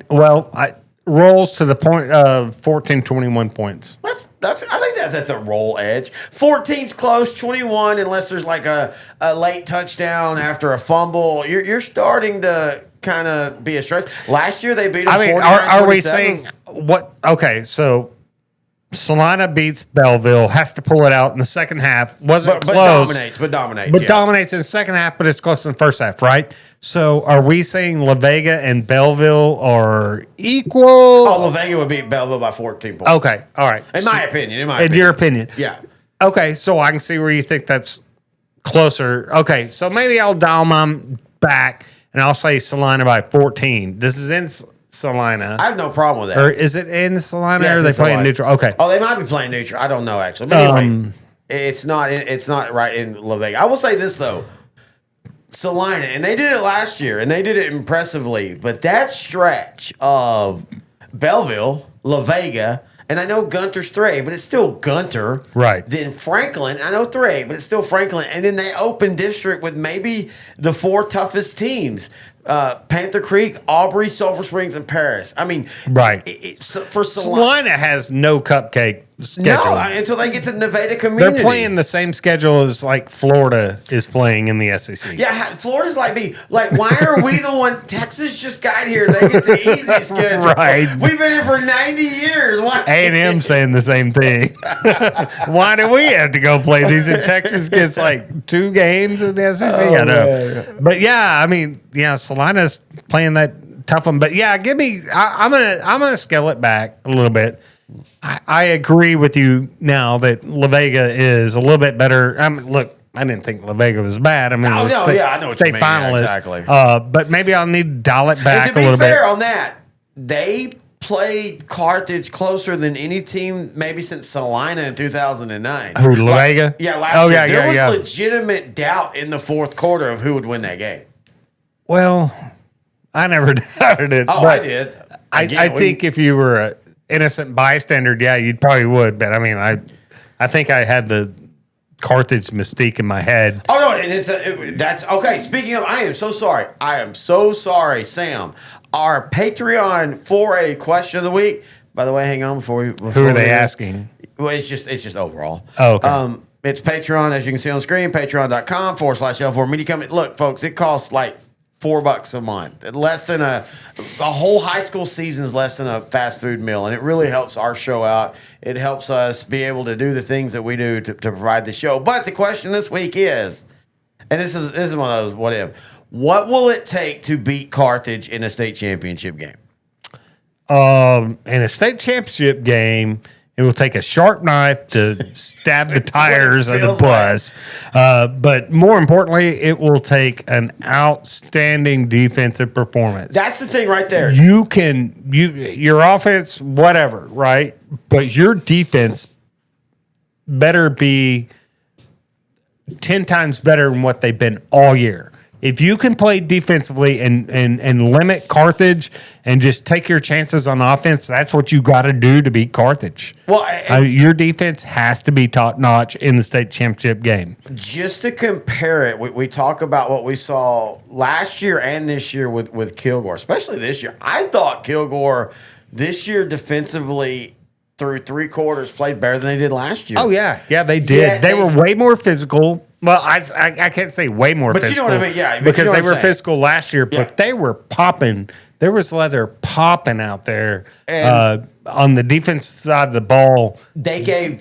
Speaker 10: rolls to the point of 14, 21 points.
Speaker 9: I think that's at the roll edge. 14's close, 21 unless there's like a late touchdown after a fumble. You're starting to kind of be a stretch. Last year they beat them.
Speaker 10: I mean, are we saying what? Okay, so Salina beats Belleville, has to pull it out in the second half. Wasn't close.
Speaker 9: But dominates.
Speaker 10: But dominates in the second half, but it's close in the first half, right? So are we saying La Vega and Belleville are equal?
Speaker 9: Oh, La Vega would beat Belleville by 14 points.
Speaker 10: Okay, all right.
Speaker 9: In my opinion.
Speaker 10: In your opinion.
Speaker 9: Yeah.
Speaker 10: Okay, so I can see where you think that's closer. Okay, so maybe I'll dial mine back and I'll say Salina by 14. This is in Salina.
Speaker 9: I have no problem with that.
Speaker 10: Or is it in Salina
Speaker 9: Yeah,
Speaker 10: or are they
Speaker 9: it's
Speaker 10: playing
Speaker 9: Salina.
Speaker 10: neutral? Okay.
Speaker 9: Oh, they might be playing neutral. I don't know actually. But anyway, it's not right in La Vega. I will say this though. Salina, and they did it last year, and they did it impressively. But that stretch of Belleville, La Vega, and I know Gunter's 3A, but it's still Gunter.
Speaker 10: Right.
Speaker 9: Then Franklin, I know 3A, but it's still Franklin. And then they open district with maybe the 4 toughest teams. Panther Creek, Aubrey, Sulphur Springs, and Paris. I mean,
Speaker 10: right.
Speaker 9: For
Speaker 10: Salina has no cupcake schedule.
Speaker 9: No, until they get to Nevada Community.
Speaker 10: They're playing the same schedule as like Florida is playing in the SEC.
Speaker 9: Yeah, Florida's like me. Like, why are we the one? Texas just got here. They get the easiest schedule.
Speaker 10: Right.
Speaker 9: We've been here for 90 years. Why?
Speaker 10: A&M saying the same thing. Why do we have to go play these? And Texas gets like 2 games in the SEC. I know.
Speaker 9: Man.
Speaker 10: But yeah, I mean, yeah, Salina's playing that tough one. But yeah, give me. I'm gonna scale it back a little bit. I agree with you now that La Vega is a little bit better. I mean, look, I didn't think La Vega was bad. I mean,
Speaker 9: I know what you mean.
Speaker 10: finalist.
Speaker 9: Yeah, exactly.
Speaker 10: But maybe I'll need to dial it back
Speaker 9: And to
Speaker 10: a
Speaker 9: be
Speaker 10: little
Speaker 9: fair
Speaker 10: bit.
Speaker 9: on that, they played Carthage closer than any team maybe since Salina in 2009.
Speaker 10: Who, La Vega?
Speaker 9: Yeah, last
Speaker 10: Oh,
Speaker 9: year.
Speaker 10: yeah,
Speaker 9: There
Speaker 10: yeah,
Speaker 9: was
Speaker 10: yeah.
Speaker 9: legitimate doubt in the fourth quarter of who would win that game.
Speaker 10: Well, I never doubted it.
Speaker 9: Oh,
Speaker 10: but
Speaker 9: I did.
Speaker 10: I
Speaker 9: Again,
Speaker 10: think if you were an innocent bystander, yeah, you probably would. But I mean, I think I had the Carthage mystique in my head.
Speaker 9: Oh no, and that's okay. Speaking of, I am so sorry. I am so sorry, Sam. Our Patreon 4A question of the week. By the way, hang on before
Speaker 10: Who are they asking?
Speaker 9: Well, it's just overall.
Speaker 10: Oh, okay.
Speaker 9: It's Patreon, as you can see on the screen, patreon.com/L4 Media Company. Look, folks, it costs like $4 a month. Less than a whole high school season is less than a fast food meal, and it really helps our show out. It helps us be able to do the things that we do to provide the show. But the question this week is, and this is one of those what if. What will it take to beat Carthage in a state championship game?
Speaker 10: in a state championship game, it will take a sharp knife to stab the tires of the bus. But more importantly, it will take an outstanding defensive performance.
Speaker 9: That's the thing right there.
Speaker 10: Your offense, whatever, right? But your defense better be 10 times better than what they've been all year. If you can play defensively and limit Carthage and just take your chances on offense, that's what you got to do to beat Carthage.
Speaker 9: Well,
Speaker 10: your defense has to be top notch in the state championship game.
Speaker 9: Just to compare it, we talk about what we saw last year and this year with Kilgore, especially this year. I thought Kilgore this year defensively through 3 quarters played better than they did last year.
Speaker 10: Oh, yeah. Yeah, they did.
Speaker 9: Yeah,
Speaker 10: they were way more physical. Well, I can't say way more physical.
Speaker 9: But you know what I mean? Yeah.
Speaker 10: Because they were physical last year, but they were popping. There was leather popping out there on the defense side of the ball.
Speaker 9: They gave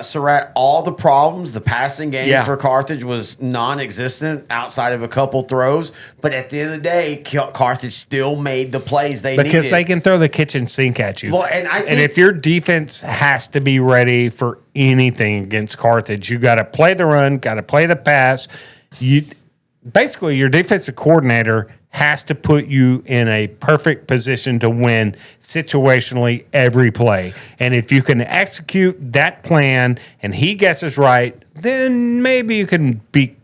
Speaker 9: Surratt all the problems. The passing game for Carthage was non-existent outside of a couple throws. But at the end of the day, Carthage still made the plays they needed.
Speaker 10: Because they can throw the kitchen sink at you.
Speaker 9: Well, and
Speaker 10: if your defense has to be ready for anything against Carthage, you got to play the run, got to play the pass. Basically, your defensive coordinator has to put you in a perfect position to win situationally every play. And if you can execute that plan and he guesses right, then maybe you can be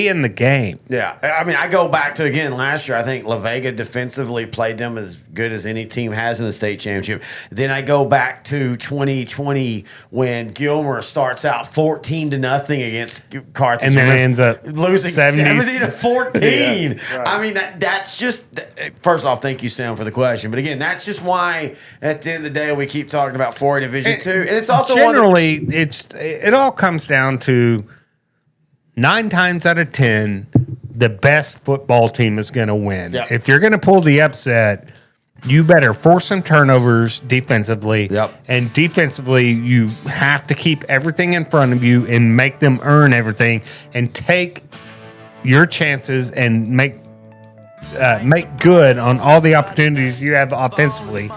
Speaker 10: in the game.
Speaker 9: Yeah. I mean, I go back to, again, last year, I think La Vega defensively played them as good as any team has in the state championship. Then I go back to 2020 when Gilmer starts out 14-0 against Carthage.
Speaker 10: And then ends up
Speaker 9: losing 70-14.
Speaker 10: Yeah, right.
Speaker 9: I mean, that's just, first off, thank you, Sam, for the question. But again, that's just why at the end of the day, we keep talking about 4A Division 2. And it's also
Speaker 10: generally, it all comes down to 9 times out of 10, the best football team is going to win.
Speaker 9: Yep.
Speaker 10: If you're going to pull the upset, you better force some turnovers defensively.
Speaker 9: Yep.
Speaker 10: And defensively, you have to keep everything in front of you and make them earn everything and take your chances and make good on all the opportunities you have offensively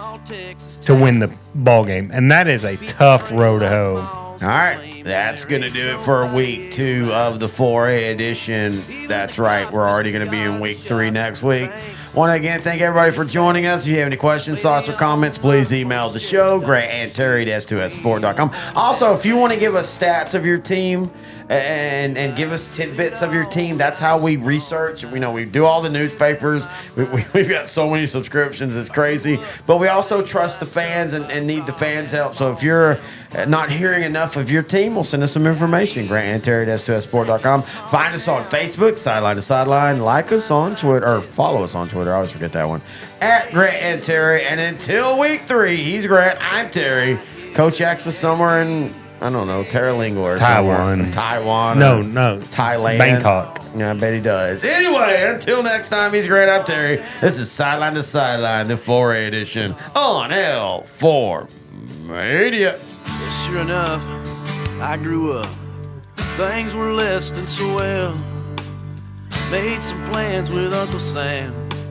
Speaker 10: to win the ball game. And that is a tough row to hoe.
Speaker 9: All right, that's going to do it for week 2 of the 4A edition. That's right, we're already going to be in week 3 next week. Want to again thank everybody for joining us. If you have any questions, thoughts, or comments, please email the show, grantandterry@s2ssport.com. Also, if you want to give us stats of your team and give us tidbits of your team, that's how we research. We do all the newspapers. We've got so many subscriptions, it's crazy. But we also trust the fans and need the fans' help. So if you're not hearing enough of your team, we'll send us some information. grantandterry@s2ssport.com. Find us on Facebook, Sideline to Sideline. Like us on Twitter, or follow us on Twitter. I always forget that one. @Grant and Terry. And until week 3, he's Grant. I'm Terry. Coach X is somewhere in, I don't know, Terralingo or
Speaker 10: Taiwan.
Speaker 9: Taiwan.
Speaker 10: No.
Speaker 9: Thailand.
Speaker 10: Bangkok.
Speaker 9: Yeah, I bet he does. Anyway, until next time, he's Grant. I'm Terry. This is Sideline to Sideline, the 4A edition on L4 Media.
Speaker 14: Sure enough, I grew up. Things were less than so well. Made some plans with Uncle Sam.